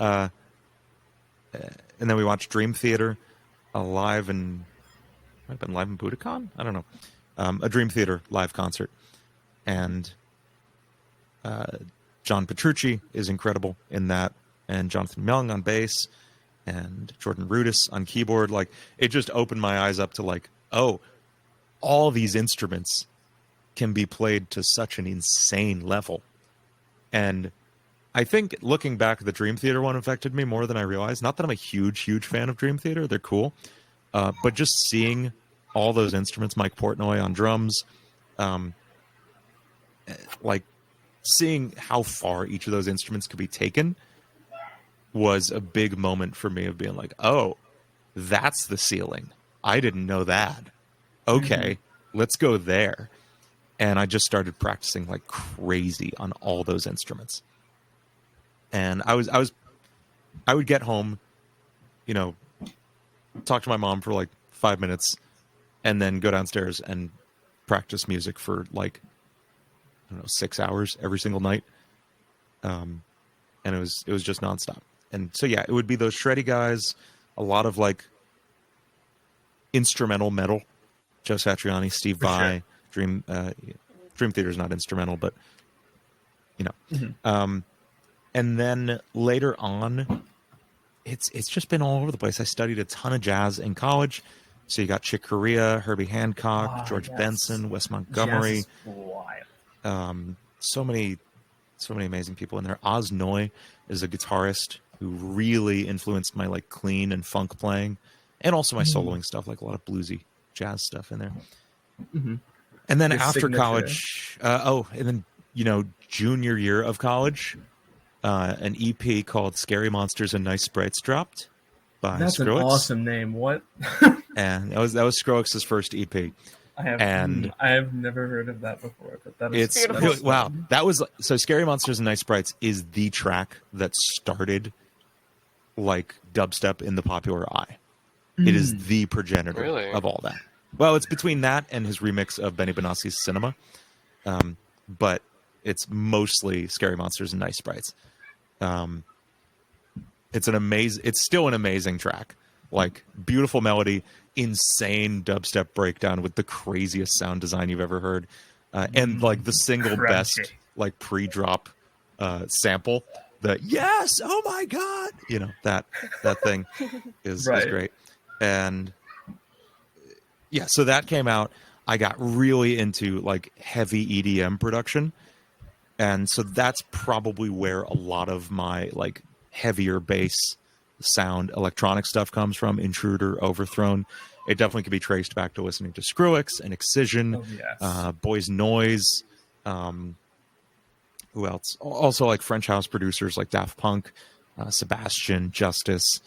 we watched Dream Theater live in Budokan? I don't know. A Dream Theater live concert. And John Petrucci is incredible in that, and Jonathan Myung on bass, and Jordan Rudess on keyboard. Like, it just opened my eyes up to like, oh, all these instruments can be played to such an insane level. And I think looking back, the Dream Theater one affected me more than I realized. Not that I'm a huge fan of Dream Theater. They're cool. But just seeing all those instruments, Mike Portnoy on drums, like seeing how far each of those instruments could be taken was a big moment for me of being like, oh, that's the ceiling. I didn't know that. Okay, let's go there. And I just started practicing like crazy on all those instruments. And I would get home, talk to my mom for like 5 minutes, and then go downstairs and practice music for like, 6 hours every single night. And it was just nonstop. And so yeah, it would be those shreddy guys, a lot of like instrumental metal, Joe Satriani, Steve Vai, sure. Dream Theater's not instrumental, but you know. Mm-hmm. And then later on, it's just been all over the place. I studied a ton of jazz in college. So you got Chick Corea, Herbie Hancock, George Benson, Wes Montgomery. So many amazing people in there. Oz Noy is a guitarist who really influenced my like clean and funk playing, and also my soloing stuff, like a lot of bluesy jazz stuff in there. Mm-hmm. And then after college, and then junior year of college, an EP called "Scary Monsters and Nice Sprites" dropped by That's Skrillex. An awesome name. What? And that was Skrillex's first EP. I have never heard of that before, but that is beautiful. Wow. That was so Scary Monsters and Nice Sprites is the track that started like dubstep in the popular eye. It is the progenitor of all that. Well, it's between that and his remix of Benny Benassi's Cinema. But it's mostly Scary Monsters and Nice Sprites. It's still an amazing track. Like beautiful melody, insane dubstep breakdown with the craziest sound design you've ever heard, and like the single best like pre-drop sample. The yes, oh my god, that thing is great. And yeah, so that came out. I got really into like heavy EDM production, and so that's probably where a lot of my like heavier bass sound electronic stuff comes from. Intruder, Overthrown. It definitely could be traced back to listening to Skrillex and Excision, Boys Noise. Who else? Also like French house producers like Daft Punk, Sebastian, Justice,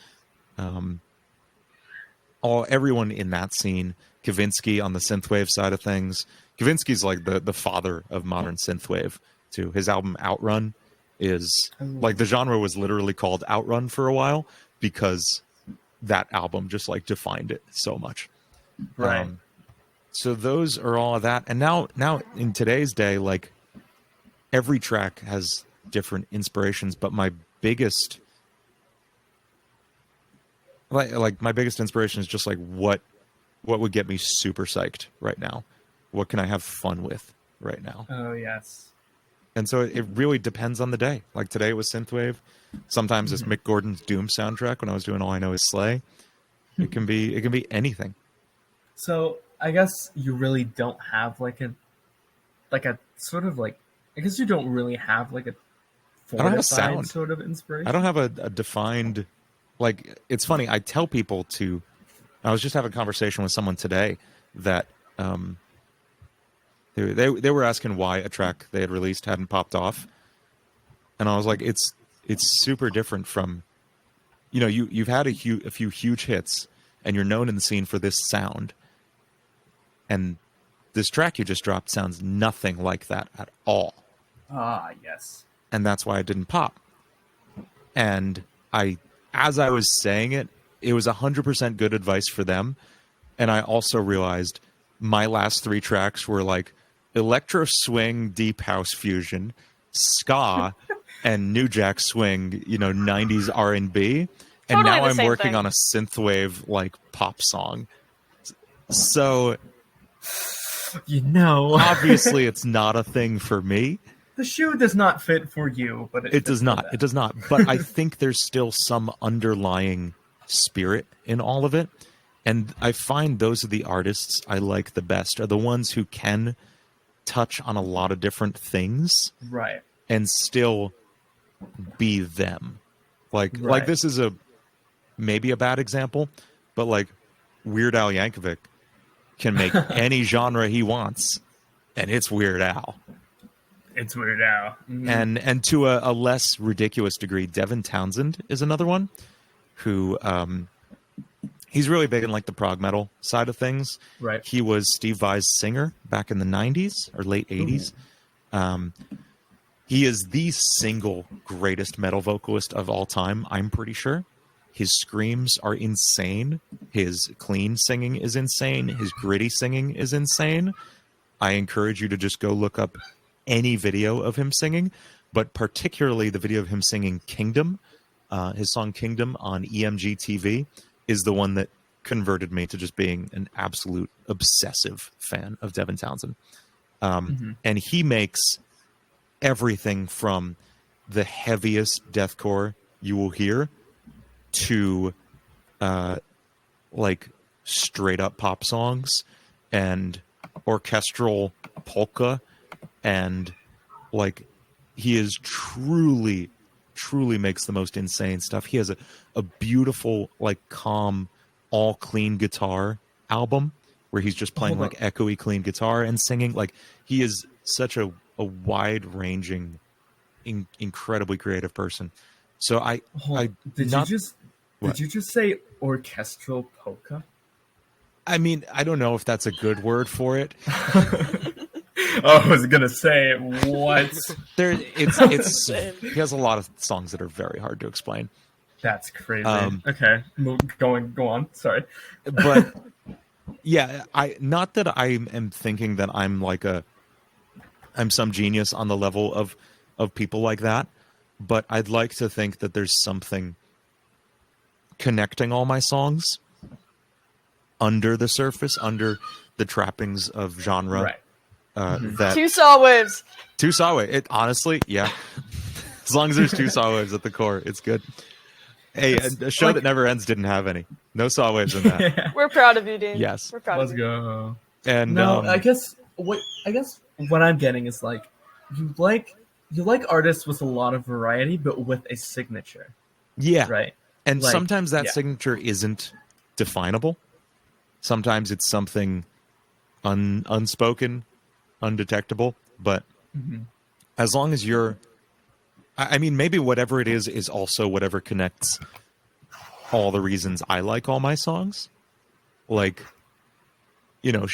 everyone in that scene. Kavinsky on the synthwave side of things. Kavinsky's like the father of modern synthwave too. His album Outrun is like the genre was literally called Outrun for a while because that album just like defined it so much. Right. So those are all of that. And now in today's day, like every track has different inspirations, but my biggest my biggest inspiration is just like what would get me super psyched right now? What can I have fun with right now? Oh yes. And so it really depends on the day. Like today it was synthwave. Sometimes it's Mick Gordon's Doom soundtrack when I was doing All I Know Is Slay. It can be anything. So I guess you really don't have like a sort of like, I guess you don't really have like a I don't have a sound sort of inspiration. I don't have a defined, like, it's funny. I tell people I was just having a conversation with someone today that they were asking why a track they had released hadn't popped off. And I was like, it's super different from, you've had a few huge hits and you're known in the scene for this sound. And this track you just dropped sounds nothing like that at all. Ah, yes. And that's why it didn't pop. And as I was saying it, it was 100% good advice for them. And I also realized my last 3 tracks were like electro swing, deep house fusion, ska, and new jack swing, 90s R&B. And totally now I'm working on a synthwave like pop song. So obviously it's not a thing for me. The shoe does not fit for you, but it does not. It does not. But I think there's still some underlying spirit in all of it. And I find those are the artists I like the best, are the ones who can touch on a lot of different things. Right. And still be them. Like this is maybe a bad example, but like Weird Al Yankovic can make any genre he wants, and it's Weird Al. It's Weird Al. Mm-hmm. And to a less ridiculous degree, Devin Townsend is another one who he's really big in like the prog metal side of things. Right. He was Steve Vai's singer back in the 90s or late 80s. He is the single greatest metal vocalist of all time, I'm pretty sure. His screams are insane. His clean singing is insane. His gritty singing is insane. I encourage you to just go look up any video of him singing, but particularly the video of him singing Kingdom his song Kingdom on EMG TV is the one that converted me to just being an absolute obsessive fan of Devin Townsend. And he makes everything from the heaviest deathcore you will hear to like straight up pop songs and orchestral polka, and like he is truly makes the most insane stuff. He has a beautiful, like, calm, all clean guitar album where he's just playing like echoey clean guitar and singing. Like, he is such a wide ranging, incredibly creative person. So did you just say orchestral polka? I mean, I don't know if that's a good word for it. I was gonna say what? It's he has a lot of songs that are very hard to explain. That's crazy. Okay, go on. Sorry, but yeah, not that I am thinking that I'm some genius on the level of people like that, but I'd like to think that there's something connecting all my songs under the surface, under the trappings of genre. Right. That Two saw waves. It honestly, yeah. As long as there's two saw waves at the core, it's good. Hey, a show that never ends didn't have any. No saw waves in that. Yeah. We're proud of you, Dean. Yes. We're proud Let's of you. go. And no, I guess what I'm getting is like you like artists with a lot of variety, but with a signature. Yeah. Right. And sometimes that signature isn't definable. Sometimes it's something unspoken, undetectable. But as long as you're, I mean, maybe whatever it is also whatever connects all the reasons I like all my songs. Like, you know,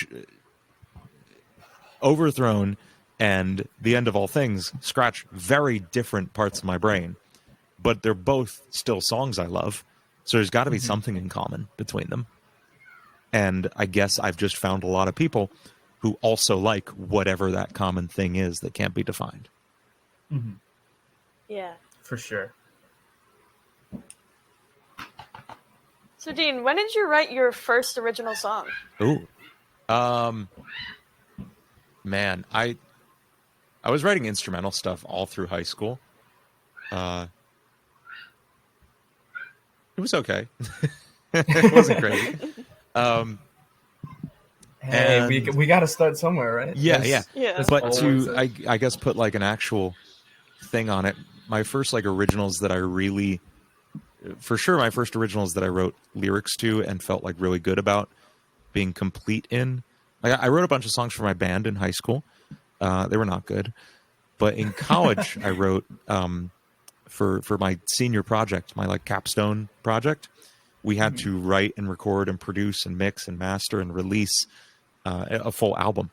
Overthrown and The End of All Things scratch very different parts of my brain, but they're both still songs I love. So there's got to be something in common between them. And I guess I've just found a lot of people who also like whatever that common thing is that can't be defined. Mm-hmm. Yeah. For sure. So, Dean, when did you write your first original song? Ooh. Man, I was writing instrumental stuff all through high school. It was okay. It wasn't crazy. Hey, we got to start somewhere, right? Yeah. But to I guess put like an actual thing on it. My first like originals that I really, for sure, my first originals that I wrote lyrics to and felt like really good about being complete in. I wrote a bunch of songs for my band in high school. They were not good, but in college I wrote for my senior project, my like capstone project. We had to write and record and produce and mix and master and release a full album.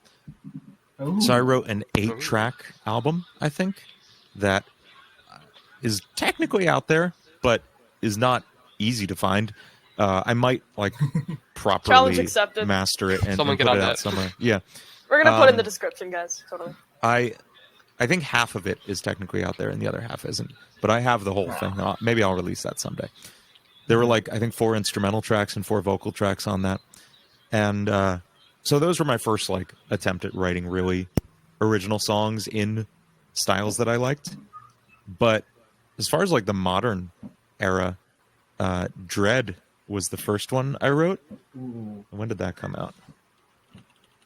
Ooh. So I wrote an 8-track album, I think, that is technically out there, but is not easy to find. I might like properly master it and put it out somewhere. Yeah, we're gonna put it in the description, guys. Totally. I think half of it is technically out there and the other half isn't. But I have the whole thing. Maybe I'll release that someday. There were like I think 4 instrumental tracks and 4 vocal tracks on that, and so those were my first like attempt at writing really original songs in styles that I liked. But as far as like the modern era, Dread was the first one I wrote. Ooh. When did that come out?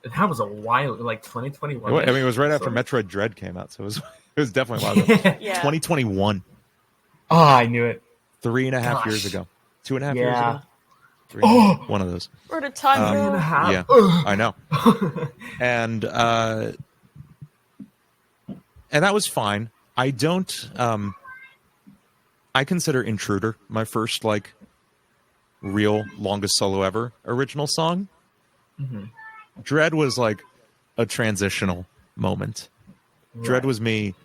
That was a while, like 2021. I mean, it was right after Metroid Dread came out, so it was definitely a while ago. Yeah. 2021. Oh, I knew it. 3.5 years ago. 2.5 years ago. 3, one of those. Where did time go? 3.5. Yeah, I know. And that was fine. I don't. I consider Intruder my first like real longest solo ever original song. Mm-hmm. Dread was like a transitional moment. Right. Dread was me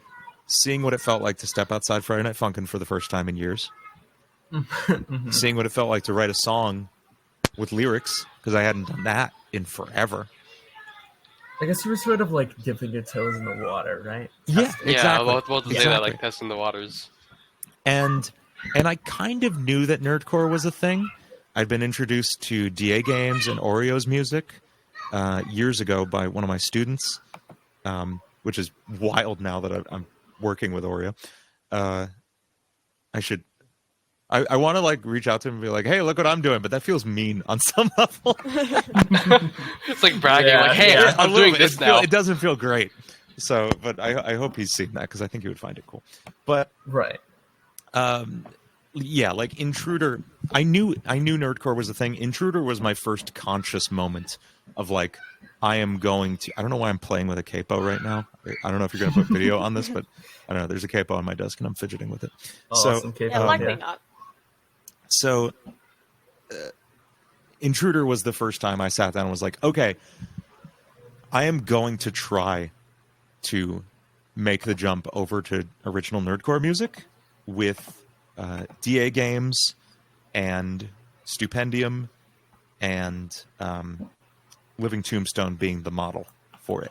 seeing what it felt like to step outside Friday Night Funkin' for the first time in years. Mm-hmm. Seeing what it felt like to write a song with lyrics, because I hadn't done that in forever. I guess you were sort of like dipping your toes in the water, right? Yeah, exactly. Yeah, we'll say that, like testing the waters. And And I kind of knew that nerdcore was a thing. I'd been introduced to DA Games and Oreo's music years ago by one of my students, which is wild now that I'm working with Oreo. I want to like reach out to him and be like, "Hey, look what I'm doing," but that feels mean on some level. It's like bragging, like, "Hey, I'm doing this now." It doesn't feel great. So, but I hope he's seen that because I think he would find it cool. But right, yeah, like Intruder. I knew nerdcore was a thing. Intruder was my first conscious moment of like, I am going to. I don't know why I'm playing with a capo right now. I don't know if you're going to put video on this, but I don't know. There's a capo on my desk and I'm fidgeting with it. Awesome capo. Yeah, likely not. So, Intruder was the first time I sat down and was like, okay, I am going to try to make the jump over to original nerdcore music with DA Games and Stupendium and Living Tombstone being the model for it.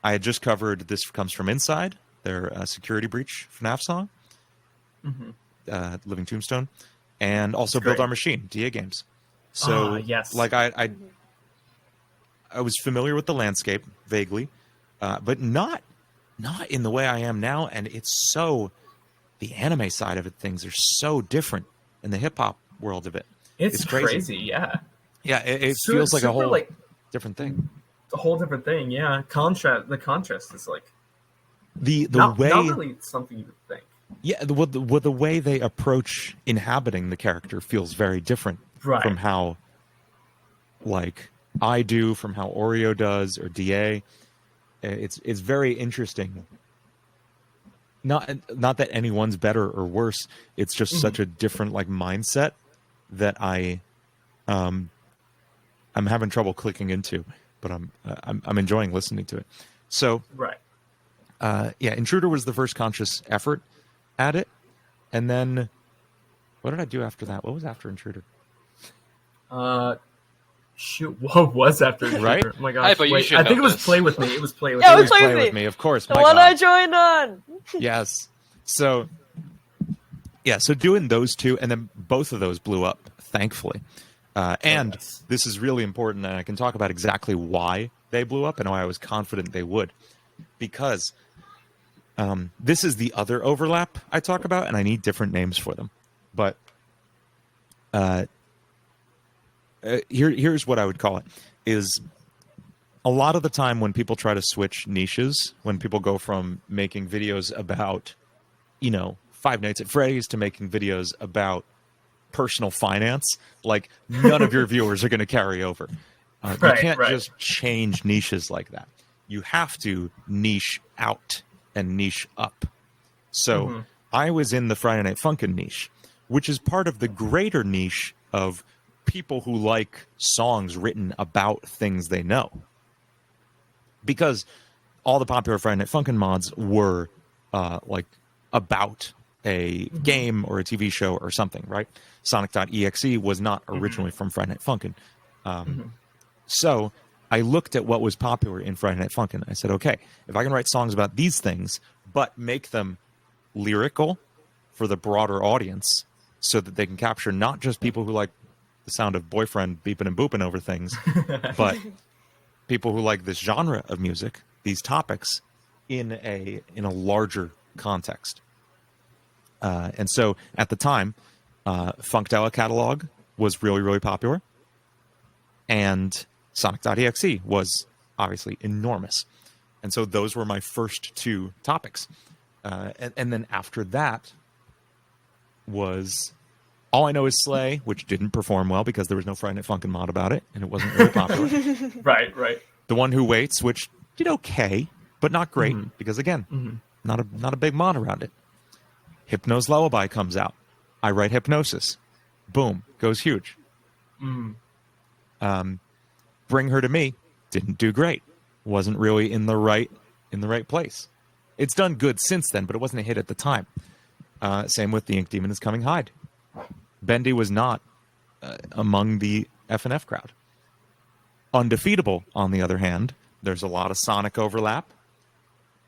I had just covered This Comes From Inside, their Security Breach FNAF song, Living Tombstone, and also Build Our Machine, DA Games. So, yes. like, I was familiar with the landscape, vaguely, but not in the way I am now, and it's so... The anime side of it, things are so different in the hip-hop world of it. It's crazy, yeah. Yeah, it feels like a whole different thing. A whole different thing, yeah. The contrast is like... The not way... Not really something you would think. Yeah, the way they approach inhabiting the character feels very different from how, like, I do, from how Oreo does, or DA. It's very interesting. Not that anyone's better or worse. It's just such a different, like, mindset that I'm having trouble clicking into, but I'm enjoying listening to it. So, yeah, Intruder was the first conscious effort at it, and then what did I do after that? What was after Intruder? Shoot, what was after Intruder? Right? Oh my gosh, wait, I think it was Play With Me. It was Play With Yeah, Me. it was Play With Me, of course. The one I joined on. Yes. So, yeah, so doing those two, and then both of those blew up, thankfully. And this is really important, and I can talk about exactly why they blew up and why I was confident they would. Because this is the other overlap I talk about, and I need different names for them. But here's what I would call it, is a lot of the time when people try to switch niches, when people go from making videos about, Five Nights at Freddy's to making videos about personal finance, like, none of your viewers are going to carry over. You can't just change niches like that. You have to niche out and niche up. So I was in the Friday Night Funkin' niche, which is part of the greater niche of people who like songs written about things they know. Because all the popular Friday Night Funkin' mods were like about a game or a TV show or something, right? Sonic.exe was not originally from Friday Night Funkin'. So I looked at what was popular in Friday Night Funkin'. I said, okay, if I can write songs about these things, but make them lyrical for the broader audience so that they can capture not just people who like the sound of boyfriend beeping and booping over things, but people who like this genre of music, these topics, in a larger context. And so at the time, Funkadelic catalog was really, really popular, and Sonic.exe was obviously enormous. And so those were my first two topics. And then after that was All I Know Is Slay, which didn't perform well because there was no Friday Night Funkin' mod about it, and it wasn't really popular. Right. The One Who Waits, which did okay, but not great, because again, not a big mod around it. Hypno's Lullaby comes out. I write Hypnosis. Boom, goes huge. Bring Her to Me didn't do great. Wasn't really in the right place. It's done good since then, but it wasn't a hit at the time. Same with The Ink Demon Is Coming Hide. Bendy was not among the FNF crowd. Undefeatable, on the other hand, there's a lot of Sonic overlap,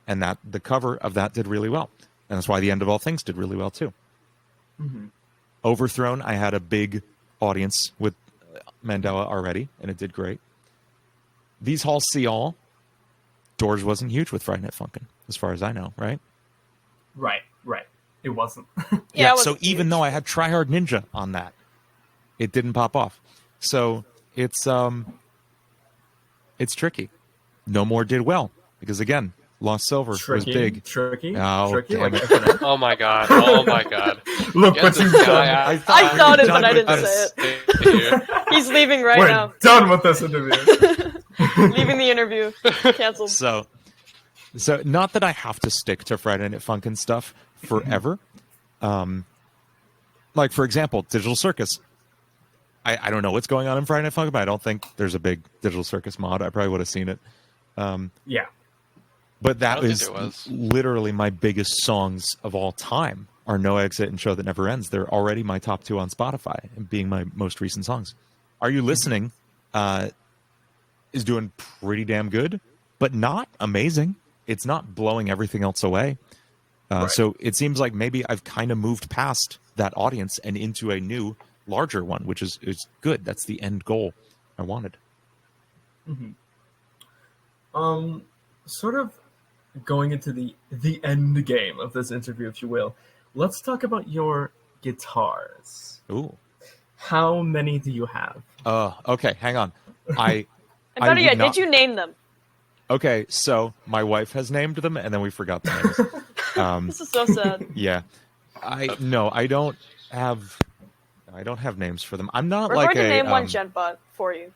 and that the cover of that did really well. And that's why The End of All Things did really well, too. Overthrown, I had a big audience with Mandela already, and it did great. These halls see all. Doors wasn't huge with Friday Night Funkin', as far as I know, right? Right. It wasn't. Yeah, it so wasn't even huge. though I had Try Hard Ninja on that, it didn't pop off. So it's tricky. No More did well because again, Lost Silver was big. Tricky. Oh, Tricky. damn Like, it. Oh my god. Oh my god. look Get what this you've guy done. out. I thought it, but I didn't done say it. Here. He's leaving right We're now. done with this interview. Leaving the interview. Cancelled. So not that I have to stick to Friday Night Funkin' stuff forever. Like, for example, Digital Circus. I don't know what's going on in Friday Night Funkin', but I don't think there's a big Digital Circus mod. I probably would have seen it. Yeah. But that I don't is think there was. literally my biggest songs of all time are No Exit and Show That Never Ends. They're already my top 2 on Spotify and being my most recent songs. Are You Listening is doing pretty damn good, but not amazing. It's not blowing everything else away. Right. So it seems like maybe I've kind of moved past that audience and into a new, larger one, which is good. That's the end goal I wanted. Sort of going into the end game of this interview, if you will. Let's talk about your guitars. Ooh. How many do you have? Okay, hang on. And better yet, did you name them? Okay, so my wife has named them, and then we forgot the names. This is so sad. Yeah, I don't have names for them. I'm not We're like going to name one um, Gentbot for you.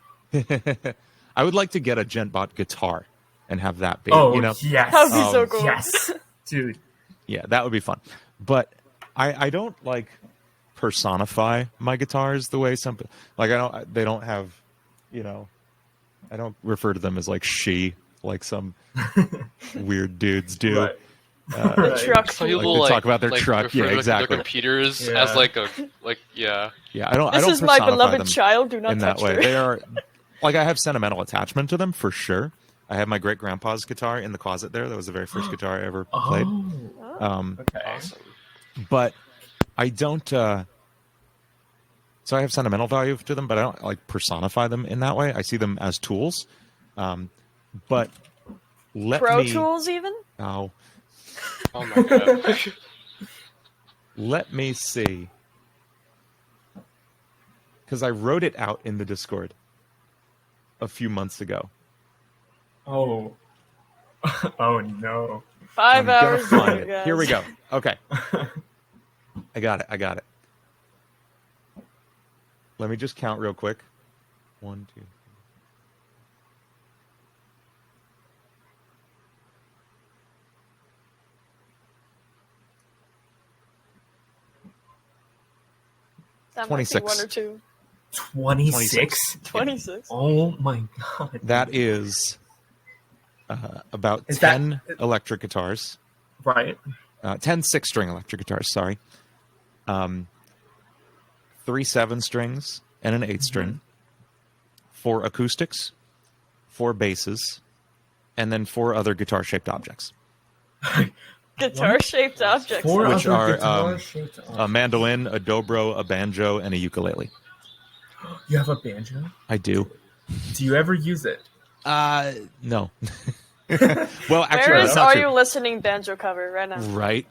I would like to get a Gentbot guitar and have that be. Oh, you know, yes. That would be so cool. Yes. Dude. yeah, that would be fun. But I don't like personify my guitars the way some like they don't have, you know, I don't refer to them as like she like some weird dudes do. Right. The truck. Some Like, people they talk about their truck. refer Yeah, to exactly. their computers Yeah. as yeah. Yeah, I don't. This I don't is my personify beloved them child. Do not in touch that way. her. They are like I have sentimental attachment to them for sure. I have my great grandpa's guitar in the closet there. That was the very first guitar I ever played. Okay. Awesome. But I don't. So I have sentimental value to them, but I don't like personify them in that way. I see them as tools. But let Pro me. Tools, even? Oh, Oh my god. let me see. Because I wrote it out in the Discord a few months ago. Oh. Oh no. 5 I'm hours gonna find later, it. guys. Here we go. Okay. I got it. Let me just count real quick. 1, 2. That 26. might be 1 or 2. 26? 26. Oh my god. That is about Is 10 that- electric guitars. Right. 10 6-string electric guitars, sorry. 3 7-strings and an 8-string. 4 acoustics, 4 basses, and then 4 other guitar-shaped objects. Guitar-shaped objects. Four Which other are, guitar-shaped A objects. mandolin, a dobro, a banjo, and a ukulele. You have a banjo? I do. Do you ever use it? No. Well, actually, Where that's is not Are true. You Listening banjo cover right now? Right.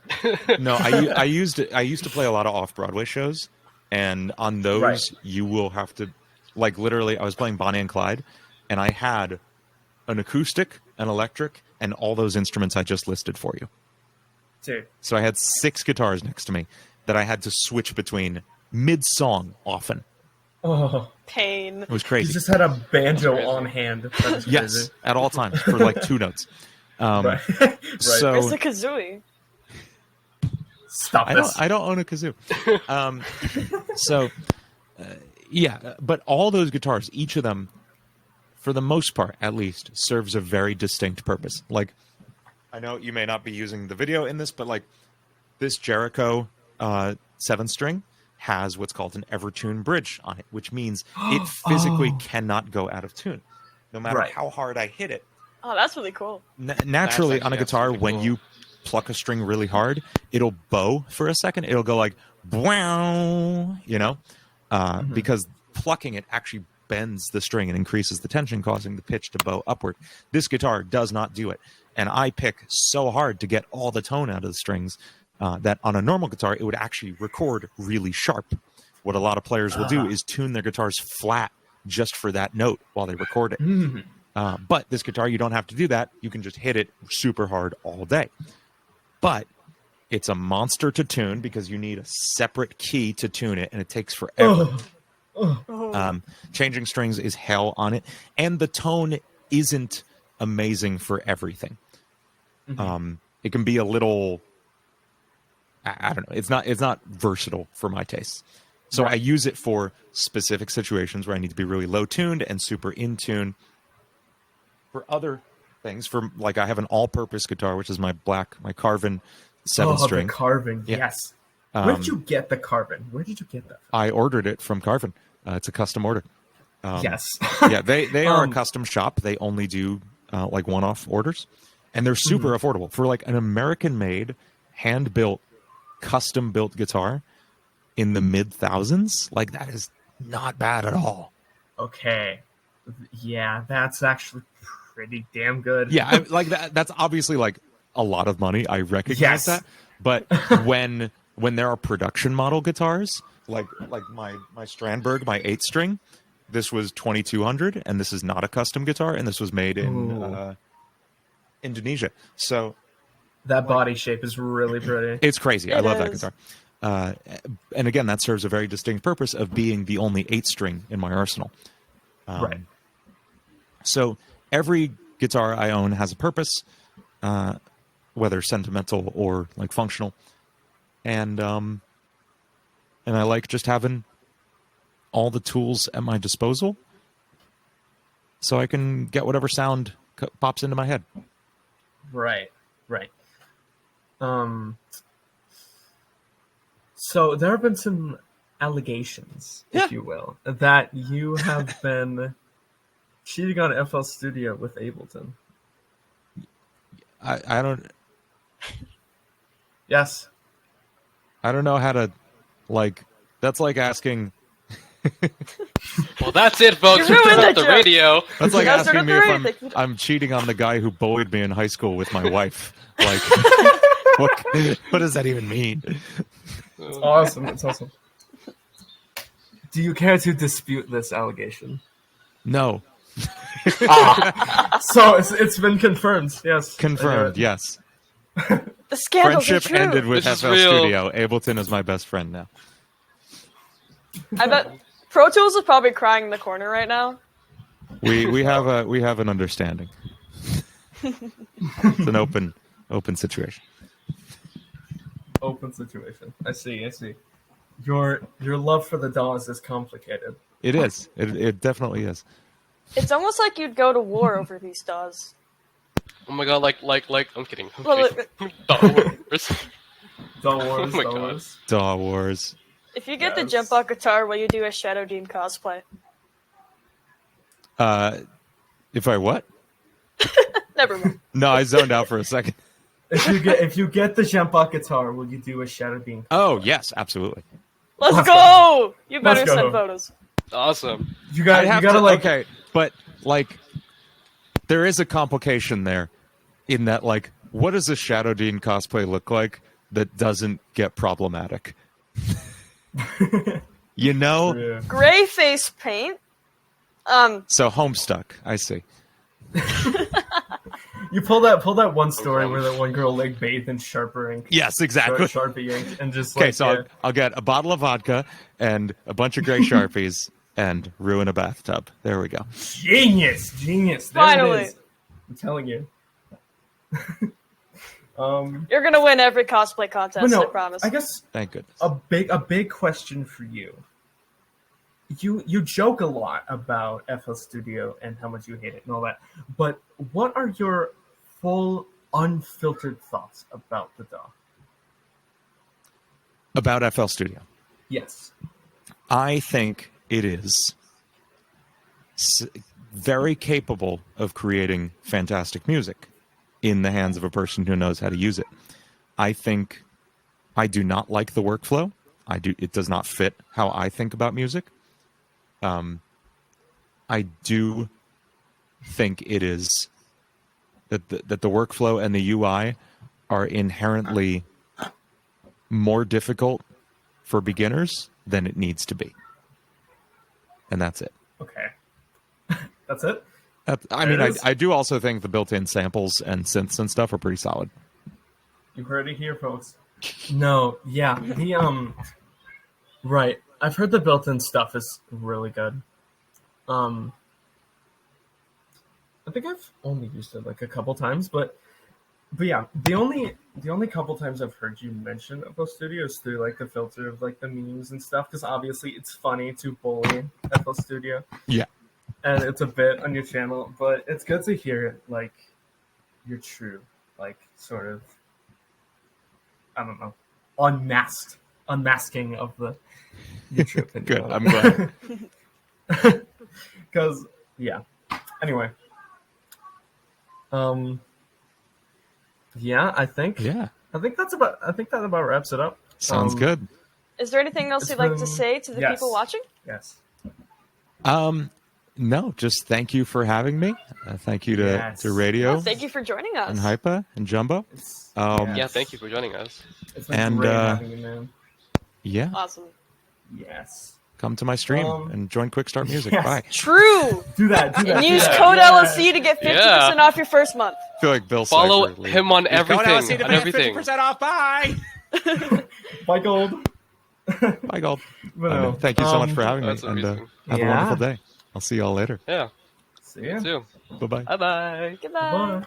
No, I used to play a lot of off-Broadway shows, and on those Right. you will have to, like, literally, I was playing Bonnie and Clyde, and I had an acoustic, an electric, and all those instruments I just listed for you. Dude. So I had 6 guitars next to me that I had to switch between mid-song often. Oh. Pain. It was You crazy. just had a banjo That's crazy. on hand. That is Yes, crazy. at all times for like 2 notes. Right. Right. So Where's the kazooie? Stop this. I don't own a kazoo. Yeah, but all those guitars, each of them, for the most part, at least, serves a very distinct purpose. Like, I know you may not be using the video in this, but like this Jericho 7-string has what's called an Evertune bridge on it, which means it physically cannot go out of tune, no matter Right. how hard I hit it. Oh, that's really cool. Naturally, That's on a actually guitar, pretty when cool. you pluck a string really hard, it'll bow for a second. It'll go like wow, because plucking it actually bends the string and increases the tension, causing the pitch to bow upward. This guitar does not do it. And I pick so hard to get all the tone out of the strings that on a normal guitar, it would actually record really sharp. What a lot of players will do is tune their guitars flat just for that note while they record it. But this guitar, you don't have to do that. You can just hit it super hard all day. But it's a monster to tune because you need a separate key to tune it, and it takes forever. Changing strings is hell on it, and the tone isn't amazing for everything. It can be a little, I don't know. It's not versatile for my tastes. So I use it for specific situations where I need to be really low tuned and super in tune. For other things, like I have an all-purpose guitar, which is my Carvin 7-string. The Carvin, yes. Where did you get the Carvin? Where did you get that from? I ordered it from Carvin. It's a custom order. Yes. Yeah, they are a custom shop. They only do like one-off orders, and they're super affordable for like an American-made, hand-built, custom-built guitar in the mid-thousands. Like that is not bad at all. Okay, yeah, that's actually pretty damn good. Yeah, like that's obviously like a lot of money. I recognize that, but when there are production model guitars, like my Strandberg, my 8-string, this was $2,200, and this is not a custom guitar, and this was made in Indonesia. So that body shape is really pretty. It's crazy. I love that guitar. And again, that serves a very distinct purpose of being the only 8-string in my arsenal. Right. So every guitar I own has a purpose, whether sentimental or like functional. And I like just having all the tools at my disposal so I can get whatever sound pops into my head. Right. So there have been some allegations, if you will, that you have been cheating on FL Studio with Ableton. I don't... Yes. I don't know how to, like... That's like asking... Well, that's it, folks. We turned up the radio. That's like asking me if I'm cheating on the guy who bullied me in high school with my wife. Like, what does that even mean? It's awesome. It's awesome. Do you care to dispute this allegation? No. So it's been confirmed. Yes. Confirmed. Yes. The scandals Friendship are true. ended with This is FL real. Studio. Ableton is my best friend now. I bet Pro Tools is probably crying in the corner right now. We have an understanding. It's an open situation. Open situation. I see. Your love for the DAWs is complicated. It is. It definitely is. It's almost like you'd go to war over these DAWs. Oh my god, like I'm kidding. Well, Star Wars. DAW Wars. Oh my DAW God. Wars. DAW Wars. if you get the jump on guitar, will you do a Shadow Dean cosplay? If I what? Never mind. No, I zoned out for a second. If you get the Jump guitar, will you do a Shadow Dean? Oh yes, absolutely. Let's go! You better Let's go. send photos. Awesome. You gotta like okay, but like there is a complication there in that like what does a Shadow Dean cosplay look like that doesn't get problematic? You know? Yeah. Gray face paint. So Homestuck, I see. You pull that one story where that one girl like bathed in Sharper ink. Yes, exactly. Sharpie ink and just Okay, like, so yeah. I'll get a bottle of vodka and a bunch of gray Sharpies and ruin a bathtub. There we go. Genius. There Finally. it is. I'm telling you. You're gonna win every cosplay contest, But no, I promise. I guess Thank goodness. a big question for you. You joke a lot about FL Studio and how much you hate it and all that, but what are your full, unfiltered thoughts about the DAW? About FL Studio. Yes. I think it is very capable of creating fantastic music in the hands of a person who knows how to use it. I think I do not like the workflow. It does not fit how I think about music. I do think it is that the workflow and the UI are inherently more difficult for beginners than it needs to be. And that's it. Okay. That's it? I do also think the built-in samples and synths and stuff are pretty solid. You heard it here, folks. No, yeah. Right. I've heard the built-in stuff is really good. I think I've only used it like a couple times, but yeah, the only couple times I've heard you mention FL Studio is through like the filter of like the memes and stuff, because obviously it's funny to bully FL Studio. Yeah. And it's a bit on your channel, but it's good to hear like your true, like sort of, I don't know, unmasking of your true opinion. Good, I'm glad. Because yeah. Anyway. Yeah, I think that about wraps it up. Sounds good. Is there anything else you'd like to say to the people watching? Yes. No, just thank you for having me. Thank you to Radio. Well, thank you for joining us. And Hypa and Jumbo. Yeah, thank you for joining us. It's been great having you, man. Yeah. Awesome. Yes. Come to my stream and join Quick Start Music. Yes. Bye. True. Do that. And use code LSC to get 50% off your first month. I feel like Bill Follow Cipher, him on everything. On everything. 50% off. Bye. Bye, Gold. Bye, Gold. Thank you so much for having me. And have a wonderful day. I'll see y'all later. Yeah. See ya. You too. Bye-bye. Bye-bye. Goodbye. Bye.